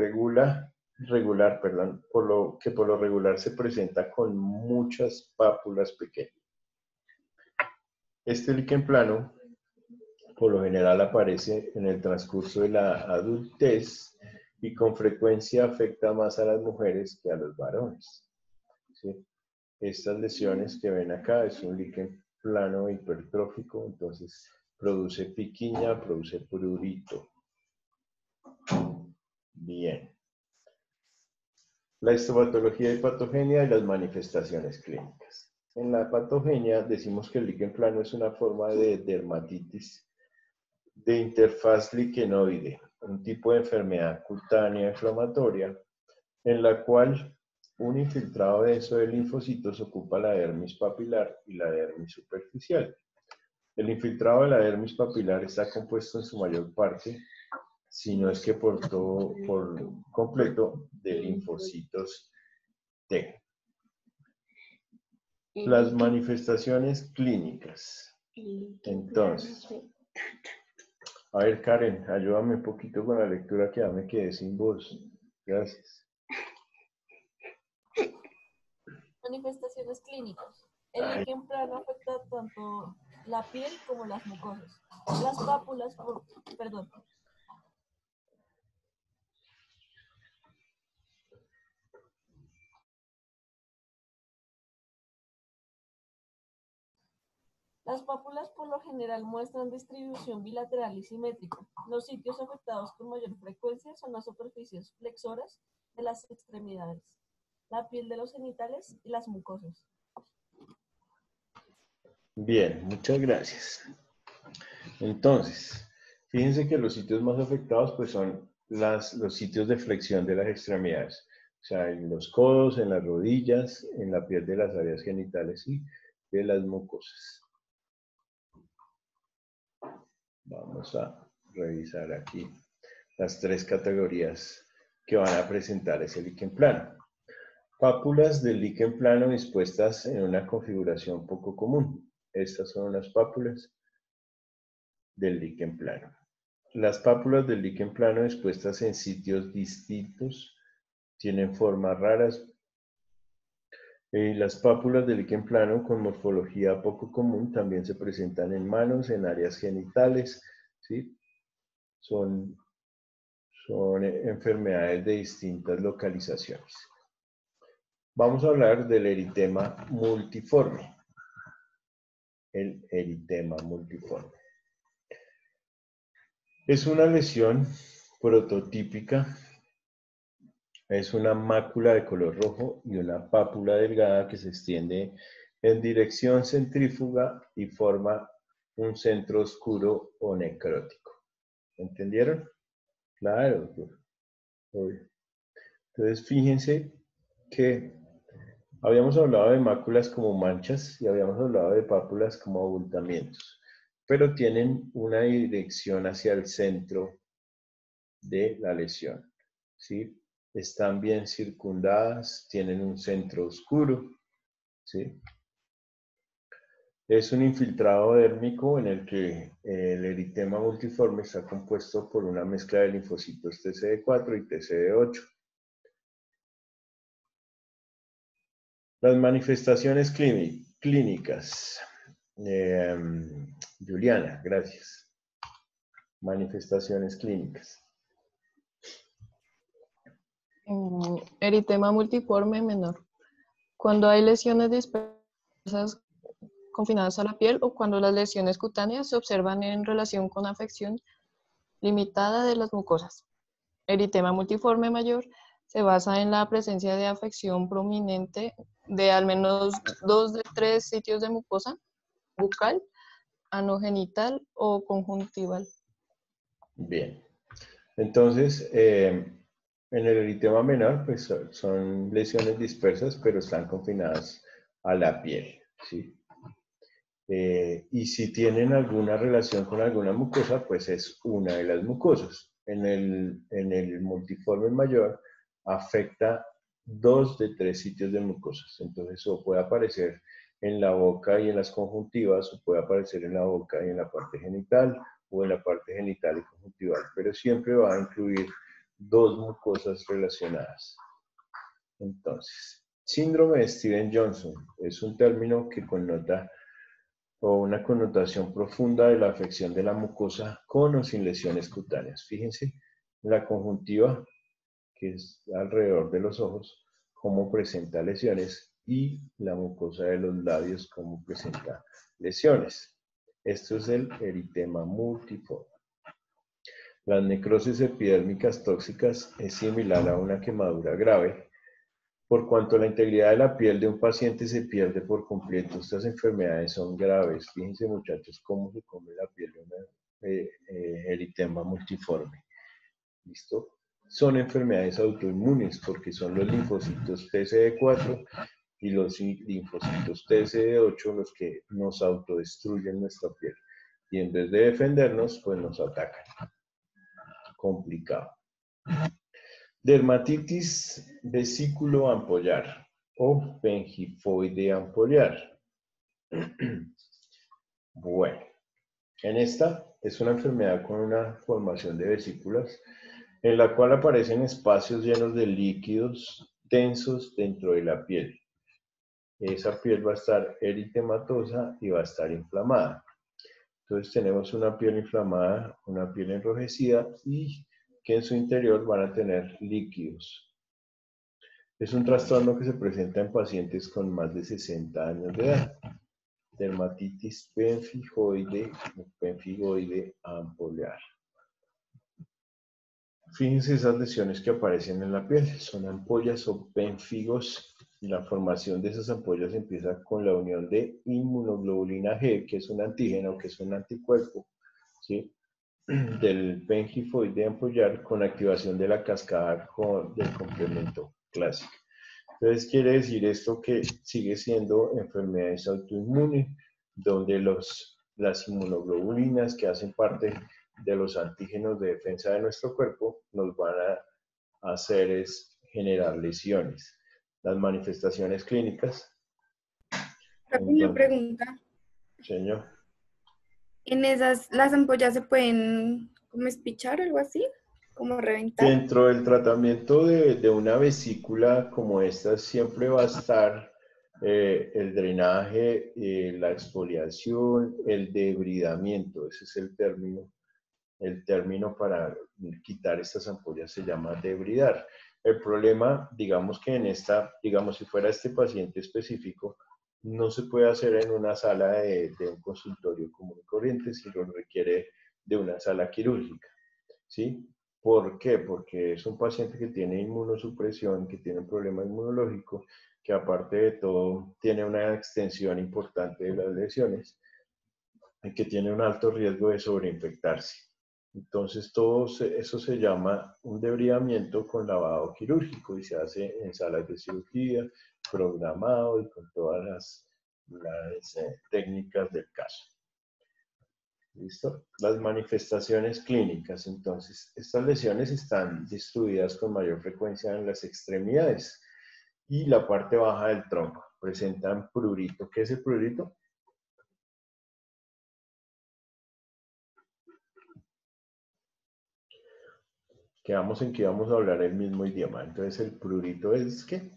por lo regular se presenta con muchas pápulas pequeñas. Este líquen plano por lo general aparece en el transcurso de la adultez y con frecuencia afecta más a las mujeres que a los varones. ¿Sí? Estas lesiones que ven acá es un líquen plano hipertrófico, entonces produce piquiña, produce prurito. Bien. La histopatología y patogenia y las manifestaciones clínicas. En la patogenia decimos que el líquen plano es una forma de dermatitis de interfaz liquenoide, un tipo de enfermedad cutánea inflamatoria en la cual un infiltrado denso de linfocitos ocupa la dermis papilar y la dermis superficial. El infiltrado de la dermis papilar está compuesto en su mayor parte, si no es que por completo, de linfocitos T. Las manifestaciones clínicas. Entonces, a ver, Karen, ayúdame un poquito con la lectura que ya me quedé sin voz. Gracias. Manifestaciones clínicas. El líquen plano afecta tanto la piel como las mucosas. Las pápulas, Las pápulas por lo general muestran distribución bilateral y simétrica. Los sitios afectados con mayor frecuencia son las superficies flexoras de las extremidades, la piel de los genitales y las mucosas. Bien, muchas gracias. Entonces, fíjense que los sitios más afectados pues son los sitios de flexión de las extremidades. O sea, en los codos, en las rodillas, en la piel de las áreas genitales y de las mucosas. Vamos a revisar aquí las tres categorías que van a presentar ese líquen plano. Pápulas del líquen plano dispuestas en una configuración poco común. Estas son las pápulas del líquen plano. Las pápulas del líquen plano dispuestas en sitios distintos tienen formas raras. Las pápulas del líquen plano con morfología poco común también se presentan en manos, en áreas genitales, ¿sí? Son enfermedades de distintas localizaciones. Vamos a hablar del eritema multiforme. El eritema multiforme. Es una lesión prototípica. Es una mácula de color rojo y una pápula delgada que se extiende en dirección centrífuga y forma un centro oscuro o necrótico. ¿Entendieron? Claro. Entonces, fíjense que habíamos hablado de máculas como manchas y habíamos hablado de pápulas como abultamientos, pero tienen una dirección hacia el centro de la lesión, ¿sí? Están bien circundadas, tienen un centro oscuro, ¿sí? Es un infiltrado dérmico en el que el eritema multiforme está compuesto por una mezcla de linfocitos TCD4 y TCD8. Las manifestaciones clínicas. Juliana, gracias. Manifestaciones clínicas. Eritema multiforme menor. Cuando hay lesiones dispersas confinadas a la piel o cuando las lesiones cutáneas se observan en relación con afección limitada de las mucosas. Eritema multiforme mayor se basa en la presencia de afección prominente de al menos 2 de 3 sitios de mucosa bucal, anogenital o conjuntival. Bien. Entonces, en el eritema menor, pues son lesiones dispersas, pero están confinadas a la piel, ¿sí? Y si tienen alguna relación con alguna mucosa, pues es una de las mucosas. En el multiforme mayor afecta 2 de 3 sitios de mucosas. Entonces, o puede aparecer en la boca y en las conjuntivas, o puede aparecer en la boca y en la parte genital, o en la parte genital y conjuntival, pero siempre va a incluir 2 mucosas relacionadas. Entonces, síndrome de Stevens-Johnson es un término que connota o una connotación profunda de la afección de la mucosa con o sin lesiones cutáneas. Fíjense, la conjuntiva, que es alrededor de los ojos, cómo presenta lesiones, y la mucosa de los labios, cómo presenta lesiones. Esto es el eritema multiforme. Las necrosis epidérmicas tóxicas es similar a una quemadura grave, por cuanto la integridad de la piel de un paciente se pierde por completo. Estas enfermedades son graves. Fíjense, muchachos, cómo se come la piel de un eritema multiforme. ¿Listo? Son enfermedades autoinmunes porque son los linfocitos TCD4 y los linfocitos TCD8 los que nos autodestruyen nuestra piel. Y en vez de defendernos, pues nos atacan. Complicado. Dermatitis vesículo-ampollar o pengifoide ampollar. Bueno, en esta es una enfermedad con una formación de vesículas en la cual aparecen espacios llenos de líquidos tensos dentro de la piel. Esa piel va a estar eritematosa y va a estar inflamada. Entonces tenemos una piel inflamada, una piel enrojecida y que en su interior van a tener líquidos. Es un trastorno que se presenta en pacientes con más de 60 años de edad. Dermatitis penfigoide o penfigoide ampollar. Fíjense esas lesiones que aparecen en la piel. Son ampollas o penfigos. Y la formación de esas ampollas empieza con la unión de inmunoglobulina G, que es un antígeno, que es un anticuerpo, ¿sí?, del pengifoide ampollar, con activación de la cascada del complemento clásico. Entonces quiere decir esto que sigue siendo enfermedades autoinmunes, donde las inmunoglobulinas que hacen parte de los antígenos de defensa de nuestro cuerpo nos van a hacer es generar lesiones. Las manifestaciones clínicas. Una pregunta. Señor. ¿En esas, las ampollas se pueden como espichar o algo así? ¿Como reventar? Dentro del tratamiento de una vesícula como esta siempre va a estar el drenaje, la exfoliación, el debridamiento. Ese es el término. El término para quitar estas ampollas se llama debridar. El problema, digamos que en esta, digamos si fuera este paciente específico, no se puede hacer en una sala de un consultorio común y corriente, sino requiere de una sala quirúrgica, ¿sí? ¿Por qué? Porque es un paciente que tiene inmunosupresión, que tiene un problema inmunológico, que aparte de todo tiene una extensión importante de las lesiones y que tiene un alto riesgo de sobreinfectarse. Entonces, todo eso se llama un debridamiento con lavado quirúrgico y se hace en salas de cirugía, programado y con todas las técnicas del caso. ¿Listo? Las manifestaciones clínicas. Entonces, estas lesiones están distribuidas con mayor frecuencia en las extremidades y la parte baja del tronco. Presentan prurito. ¿Qué es el prurito? Quedamos en que íbamos a hablar el mismo idioma. Entonces, el prurito es ¿qué?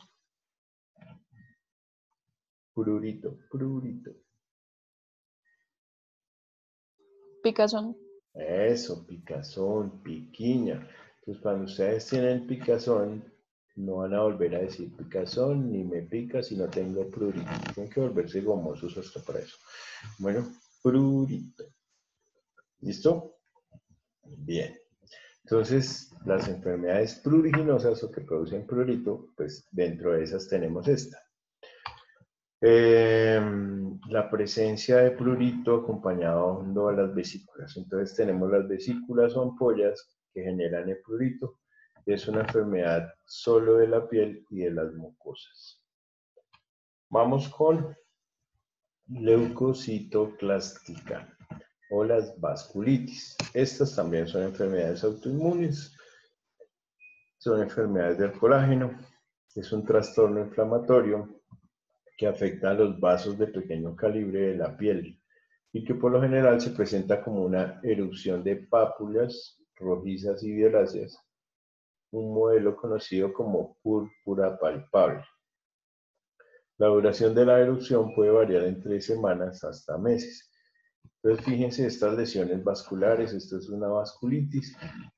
Prurito, prurito. Picazón. Eso, picazón, piquiña. Entonces, cuando ustedes tienen picazón, no van a volver a decir picazón ni me pica si no tengo prurito. Tienen que volverse gomosos hasta para eso. Bueno, prurito. ¿Listo? Bien. Entonces, las enfermedades pruriginosas o que producen prurito, pues dentro de esas tenemos esta. La presencia de prurito acompañado a las vesículas. Entonces tenemos las vesículas o ampollas que generan el prurito. Es una enfermedad solo de la piel y de las mucosas. Vamos con leucocitoclástica o las vasculitis. Estas también son enfermedades autoinmunes, son enfermedades del colágeno. Es un trastorno inflamatorio que afecta a los vasos de pequeño calibre de la piel y que por lo general se presenta como una erupción de pápulas rojizas y violáceas, un modelo conocido como púrpura palpable. La duración de la erupción puede variar entre semanas hasta meses. Entonces, fíjense estas lesiones vasculares, esto es una vasculitis.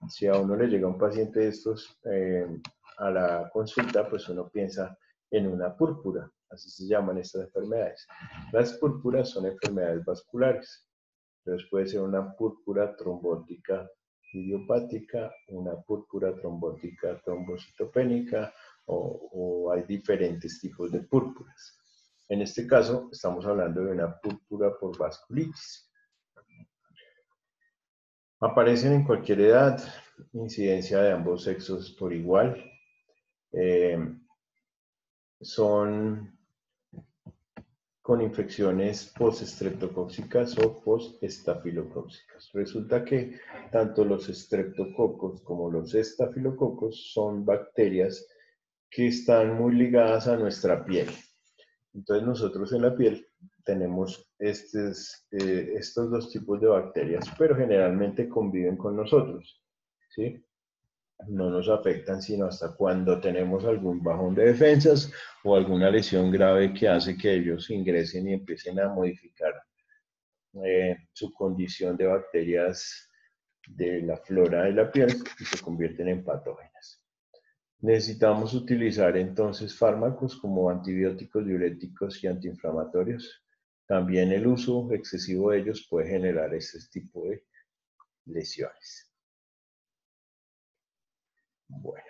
Si a uno le llega un paciente de estos a la consulta, pues uno piensa en una púrpura, así se llaman estas enfermedades. Las púrpuras son enfermedades vasculares. Entonces puede ser una púrpura trombótica idiopática, una púrpura trombótica trombocitopénica, o hay diferentes tipos de púrpuras. En este caso, estamos hablando de una púrpura por vasculitis. Aparecen en cualquier edad, incidencia de ambos sexos por igual. Son con infecciones post-estreptocóxicas o post-estafilocóxicas. Resulta que tanto los estreptococos como los estafilococos son bacterias que están muy ligadas a nuestra piel. Entonces nosotros en la piel tenemos estos dos tipos de bacterias, pero generalmente conviven con nosotros, ¿sí? No nos afectan sino hasta cuando tenemos algún bajón de defensas o alguna lesión grave que hace que ellos ingresen y empiecen a modificar su condición de bacterias de la flora de la piel y se convierten en patógenas. Necesitamos utilizar entonces fármacos como antibióticos, diuréticos y antiinflamatorios. También el uso excesivo de ellos puede generar ese tipo de lesiones. Bueno,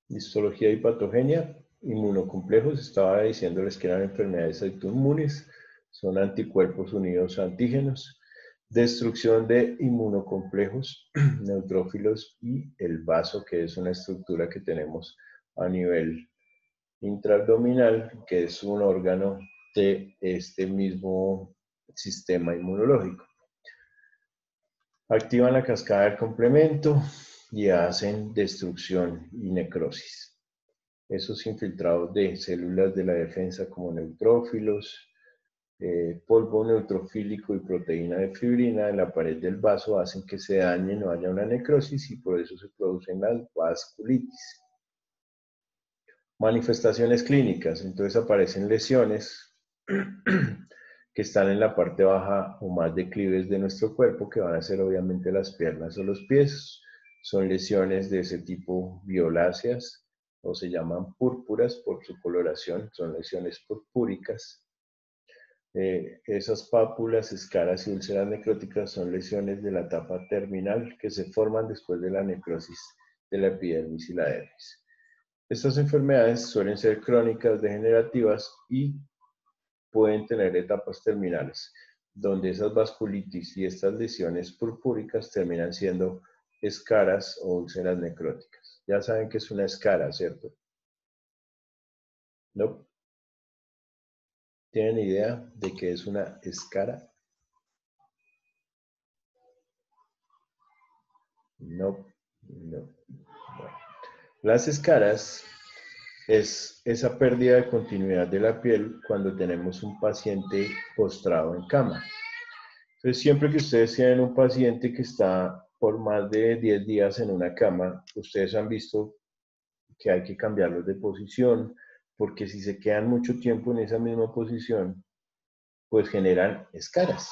histología y patogenia, inmunocomplejos, estaba diciéndoles que eran enfermedades autoinmunes, son anticuerpos unidos a antígenos, destrucción de inmunocomplejos, neutrófilos y el vaso, que es una estructura que tenemos a nivel intraabdominal, que es un órgano de este mismo sistema inmunológico. Activan la cascada del complemento y hacen destrucción y necrosis. Esos infiltrados de células de la defensa como neutrófilos, polvo neutrofílico y proteína de fibrina en la pared del vaso hacen que se dañe, no haya una necrosis y por eso se producen las vasculitis. Manifestaciones clínicas, entonces aparecen lesiones que están en la parte baja o más declives de nuestro cuerpo, que van a ser obviamente las piernas o los pies. Son lesiones de ese tipo violáceas o se llaman púrpuras por su coloración, son lesiones purpúricas. Esas pápulas, escaras y úlceras necróticas son lesiones de la etapa terminal que se forman después de la necrosis de la epidermis y la dermis. Estas enfermedades suelen ser crónicas, degenerativas y pueden tener etapas terminales, donde esas vasculitis y estas lesiones purpúricas terminan siendo escaras o úlceras necróticas. Ya saben que es una escara, ¿cierto? ¿No? ¿Tienen idea de qué es una escara? No. Bueno. Las escaras es esa pérdida de continuidad de la piel cuando tenemos un paciente postrado en cama. Entonces, siempre que ustedes tienen un paciente que está por más de 10 días en una cama, ustedes han visto que hay que cambiarlos de posición, porque si se quedan mucho tiempo en esa misma posición, pues generan escaras,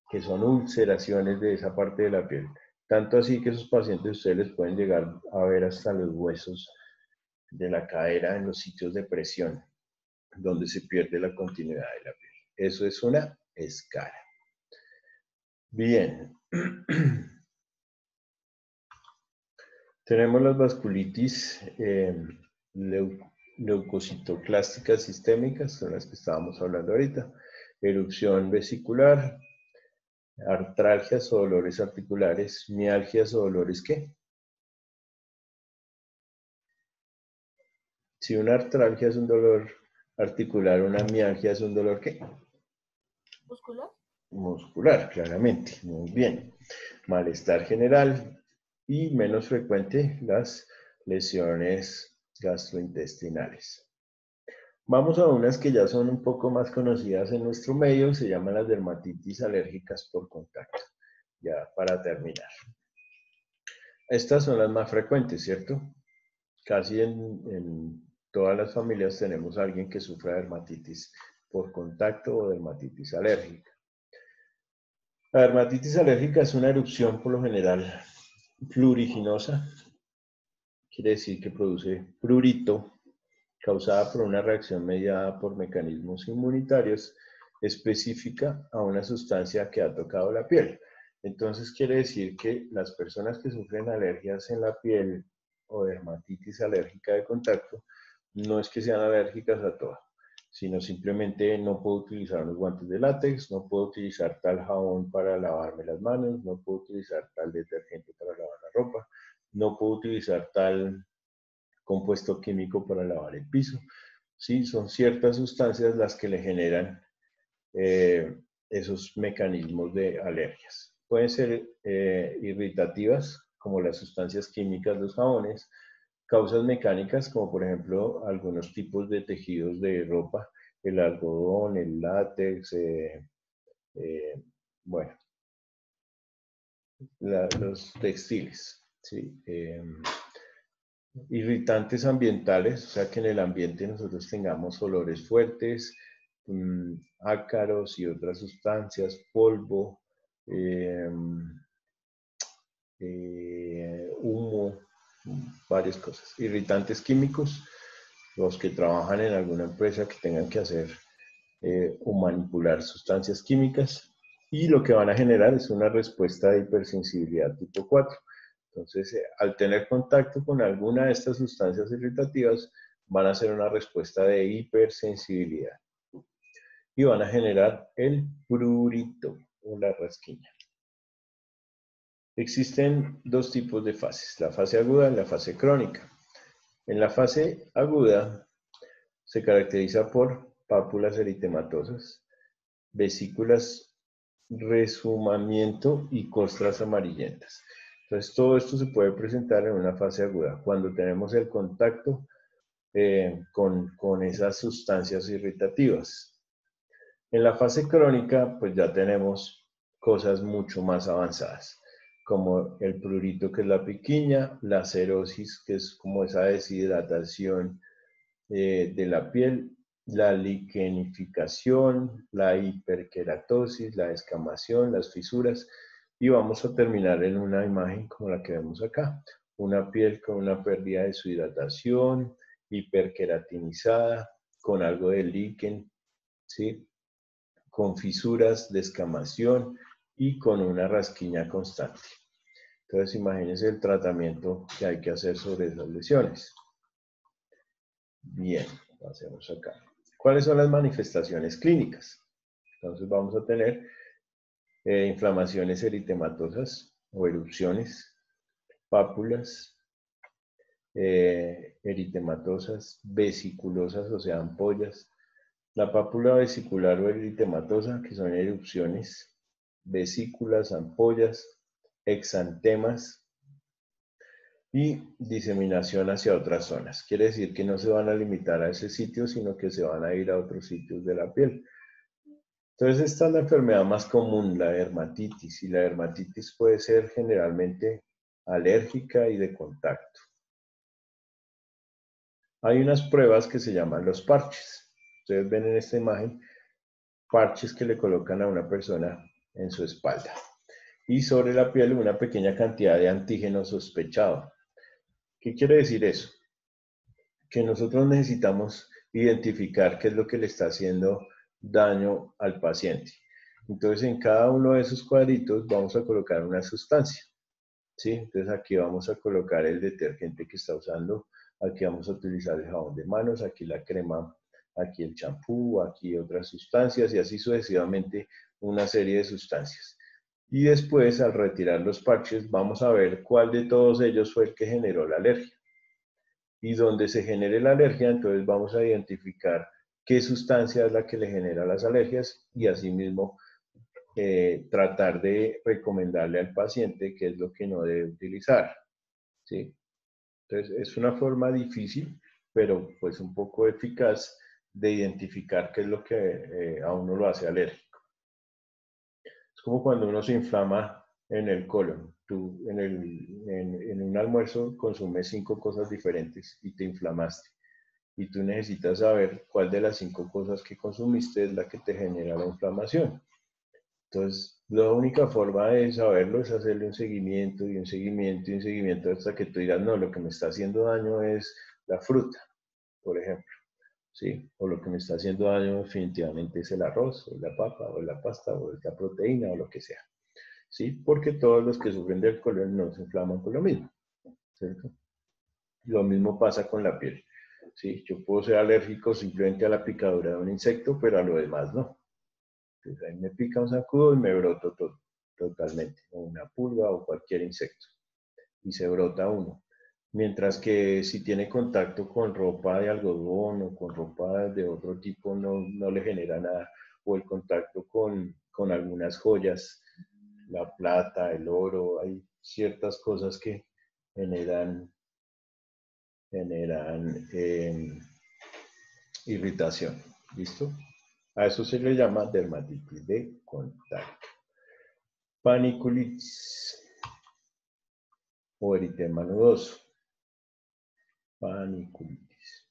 que son ulceraciones de esa parte de la piel. Tanto así que esos pacientes ustedes les pueden llegar a ver hasta los huesos de la cadera en los sitios de presión, donde se pierde la continuidad de la piel. Eso es una escara. Bien. Tenemos las vasculitis leucocitoclásticas sistémicas, son las que estábamos hablando ahorita. Erupción vesicular, Artralgias o dolores articulares, mialgias o dolores ¿qué? Si una artralgia es un dolor articular, una mialgia es un dolor ¿qué? ¿Muscular? Muscular, claramente. Muy bien. Malestar general y menos frecuente las lesiones gastrointestinales. Vamos a unas que ya son un poco más conocidas en nuestro medio, se llaman las dermatitis alérgicas por contacto. Ya para terminar. Estas son las más frecuentes, ¿cierto? Casi en todas las familias tenemos a alguien que sufra de dermatitis por contacto o dermatitis alérgica. La dermatitis alérgica es una erupción por lo general pruriginosa, quiere decir que produce prurito causada por una reacción mediada por mecanismos inmunitarios específica a una sustancia que ha tocado la piel. Entonces quiere decir que las personas que sufren alergias en la piel o dermatitis alérgica de contacto, no es que sean alérgicas a todo, sino simplemente no puedo utilizar unos guantes de látex, no puedo utilizar tal jabón para lavarme las manos, no puedo utilizar tal detergente para lavar la ropa, no puedo utilizar tal compuesto químico para lavar el piso. Sí, son ciertas sustancias las que le generan esos mecanismos de alergias. Pueden ser irritativas, como las sustancias químicas de los jabones, causas mecánicas, como por ejemplo algunos tipos de tejidos de ropa, el algodón, el látex, bueno, los textiles, ¿sí? Irritantes ambientales, o sea que en el ambiente nosotros tengamos olores fuertes, ácaros y otras sustancias, polvo, humo, varias cosas. Irritantes químicos, los que trabajan en alguna empresa que tengan que hacer o manipular sustancias químicas, y lo que van a generar es una respuesta de hipersensibilidad tipo 4. Entonces, al tener contacto con alguna de estas sustancias irritativas, van a hacer una respuesta de hipersensibilidad y van a generar el prurito o la rasquiña. Existen dos tipos de fases, la fase aguda y la fase crónica. En la fase aguda se caracteriza por pápulas eritematosas, vesículas resumamiento y costras amarillentas. Entonces, todo esto se puede presentar en una fase aguda, cuando tenemos el contacto con esas sustancias irritativas. En la fase crónica, pues ya tenemos cosas mucho más avanzadas, como el prurito, que es la piquiña, la cerosis, que es como esa deshidratación de la piel, la liquenificación, la hiperkeratosis, la descamación, las fisuras, y vamos a terminar en una imagen como la que vemos acá, una piel con una pérdida de su hidratación, hiperkeratinizada, con algo de líquen, ¿sí? Con fisuras, descamación y con una rasquiña constante. Entonces imagínense el tratamiento que hay que hacer sobre esas lesiones. Bien, pasemos acá. ¿Cuáles son las manifestaciones clínicas? Entonces vamos a tener inflamaciones eritematosas o erupciones, pápulas eritematosas, vesiculosas, o sea, ampollas. La pápula vesicular o eritematosa, que son erupciones, vesículas, ampollas, exantemas, y diseminación hacia otras zonas. Quiere decir que no se van a limitar a ese sitio, sino que se van a ir a otros sitios de la piel. Entonces, esta es la enfermedad más común, la dermatitis, y la dermatitis puede ser generalmente alérgica y de contacto. Hay unas pruebas que se llaman los parches. Ustedes ven en esta imagen parches que le colocan a una persona en su espalda. Y sobre la piel una pequeña cantidad de antígeno sospechado. ¿Qué quiere decir eso? Que nosotros necesitamos identificar qué es lo que le está haciendo daño al paciente. Entonces, en cada uno de esos cuadritos vamos a colocar una sustancia, ¿sí? Entonces, aquí vamos a colocar el detergente que está usando, aquí vamos a utilizar el jabón de manos, aquí la crema, aquí el champú, aquí otras sustancias y así sucesivamente una serie de sustancias. Y después, al retirar los parches, vamos a ver cuál de todos ellos fue el que generó la alergia. Y donde se genere la alergia, entonces vamos a identificar qué sustancia es la que le genera las alergias y asimismo tratar de recomendarle al paciente qué es lo que no debe utilizar. ¿Sí? Entonces, es una forma difícil, pero pues un poco eficaz de identificar qué es lo que a uno lo hace alérgico. Es como cuando uno se inflama en el colon. Tú en un almuerzo consumes 5 cosas diferentes y te inflamaste. Y tú necesitas saber cuál de las 5 cosas que consumiste es la que te genera la inflamación. Entonces, la única forma de saberlo es hacerle un seguimiento y un seguimiento y un seguimiento hasta que tú digas, no, lo que me está haciendo daño es la fruta, por ejemplo, ¿sí? O lo que me está haciendo daño definitivamente es el arroz, o la papa, o la pasta, o la proteína, o lo que sea, ¿sí? Porque todos los que sufren del colon no se inflaman por lo mismo, ¿cierto? Lo mismo pasa con la piel, ¿sí? Yo puedo ser alérgico simplemente a la picadura de un insecto, pero a lo demás no. Entonces, ahí me pica un zancudo y me broto totalmente, o una pulga o cualquier insecto, y se brota uno. Mientras que si tiene contacto con ropa de algodón o con ropa de otro tipo, no le genera nada. O el contacto con algunas joyas, la plata, el oro, hay ciertas cosas que generan irritación. ¿Listo? A eso se le llama dermatitis de contacto. Paniculitis o eritema nodoso. Paniculitis.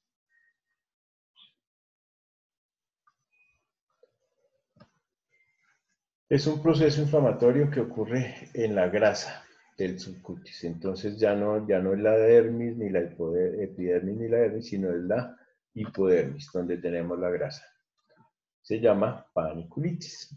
Es un proceso inflamatorio que ocurre en la grasa del subcutis. Entonces ya no es la dermis, ni la epidermis, ni la dermis, sino es la hipodermis, donde tenemos la grasa. Se llama paniculitis.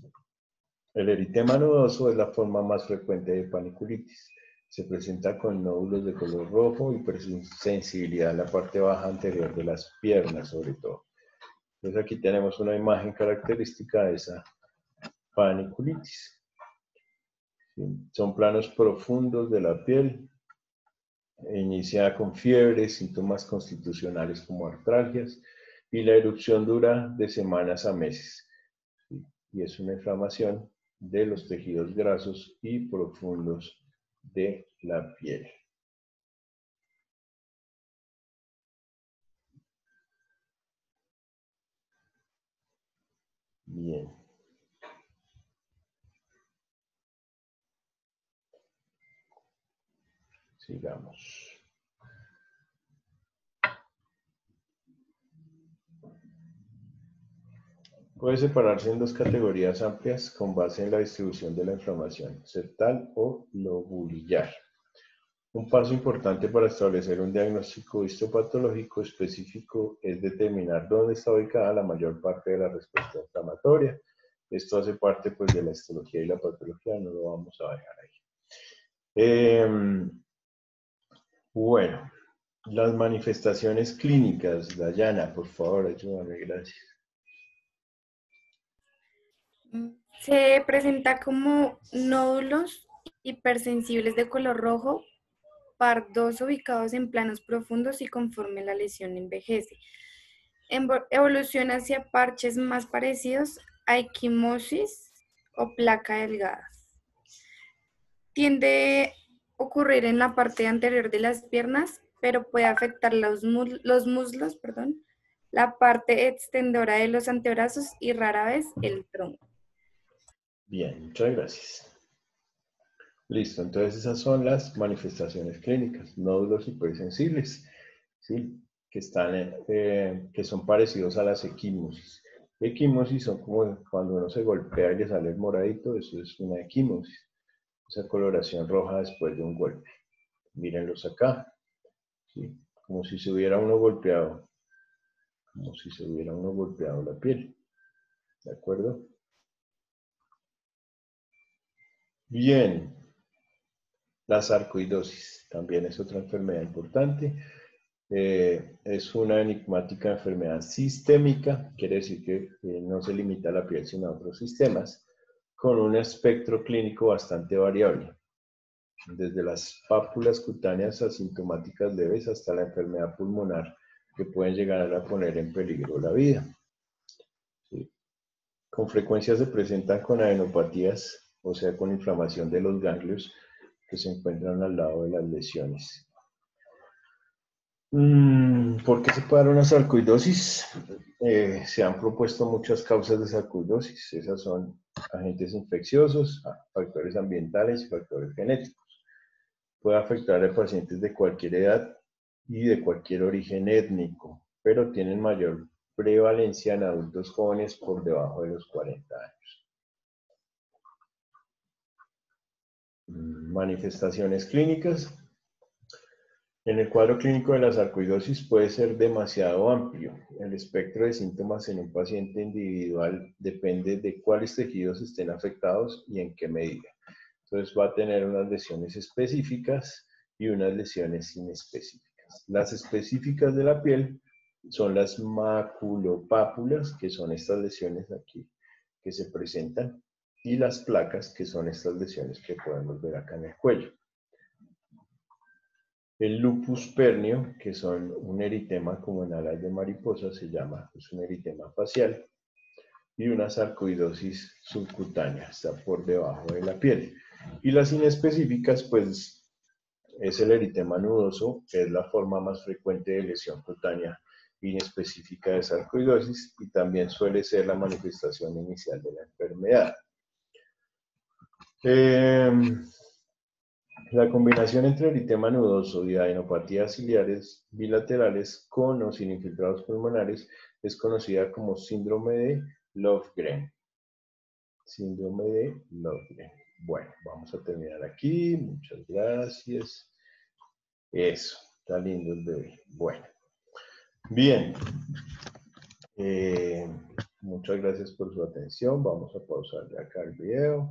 El eritema nodoso es la forma más frecuente de paniculitis. Se presenta con nódulos de color rojo y sensibilidad en la parte baja anterior de las piernas, sobre todo. Entonces aquí tenemos una imagen característica de esa paniculitis. ¿Sí? Son planos profundos de la piel, inicia con fiebre, síntomas constitucionales como artralgias, y la erupción dura de semanas a meses. ¿Sí? Y es una inflamación de los tejidos grasos y profundos de la piel. Bien. Sigamos. Puede separarse en dos categorías amplias con base en la distribución de la inflamación, septal o lobulillar. Un paso importante para establecer un diagnóstico histopatológico específico es determinar dónde está ubicada la mayor parte de la respuesta inflamatoria. Esto hace parte pues, de la histología y la patología, no lo vamos a dejar ahí. Bueno, las manifestaciones clínicas. Dayana, por favor, ayúdame, gracias. Se presenta como nódulos hipersensibles de color rojo, pardos ubicados en planos profundos y conforme la lesión envejece. Evoluciona hacia parches más parecidos a equimosis o placa delgada. Tiende a ocurrir en la parte anterior de las piernas, pero puede afectar los muslos, la parte extendora de los antebrazos y rara vez el tronco. Bien, muchas gracias. Listo, entonces esas son las manifestaciones clínicas, nódulos hipersensibles, ¿sí? Que son parecidos a las equimosis. Equimosis son como cuando uno se golpea y le sale el moradito, eso es una equimosis, esa coloración roja después de un golpe. Mírenlos acá, ¿sí? Como si se hubiera uno golpeado, la piel, ¿de acuerdo? Bien. La sarcoidosis también es otra enfermedad importante. Es una enigmática enfermedad sistémica, quiere decir que no se limita a la piel sino a otros sistemas. con un espectro clínico bastante variable, desde las pápulas cutáneas asintomáticas leves hasta la enfermedad pulmonar que pueden llegar a poner en peligro la vida. ¿Sí? Con frecuencia se presentan con adenopatías, o sea, con inflamación de los ganglios que se encuentran al lado de las lesiones. ¿Por qué se puede dar una sarcoidosis? Se han propuesto muchas causas de sarcoidosis. Esas son agentes infecciosos, factores ambientales y factores genéticos. Puede afectar a pacientes de cualquier edad y de cualquier origen étnico, pero tienen mayor prevalencia en adultos jóvenes por debajo de los 40 años. Manifestaciones clínicas. En el cuadro clínico de la sarcoidosis puede ser demasiado amplio. El espectro de síntomas en un paciente individual depende de cuáles tejidos estén afectados y en qué medida. Entonces va a tener unas lesiones específicas y unas lesiones inespecíficas. Las específicas de la piel son las maculopápulas, que son estas lesiones aquí que se presentan, y las placas, que son estas lesiones que podemos ver acá en el cuello. El lupus pernio, que son un eritema como en alas de mariposa, es un eritema facial, y una sarcoidosis subcutánea, está por debajo de la piel. Y las inespecíficas, pues, es el eritema nudoso, que es la forma más frecuente de lesión cutánea inespecífica de sarcoidosis, y también suele ser la manifestación inicial de la enfermedad. La combinación entre eritema nudoso y adenopatías ciliares bilaterales con o sin infiltrados pulmonares es conocida como síndrome de Löfgren. Síndrome de Löfgren. Bueno, vamos a terminar aquí. Muchas gracias. Eso, está lindo el bebé. Bueno, bien. Muchas gracias por su atención. Vamos a pausar acá el video.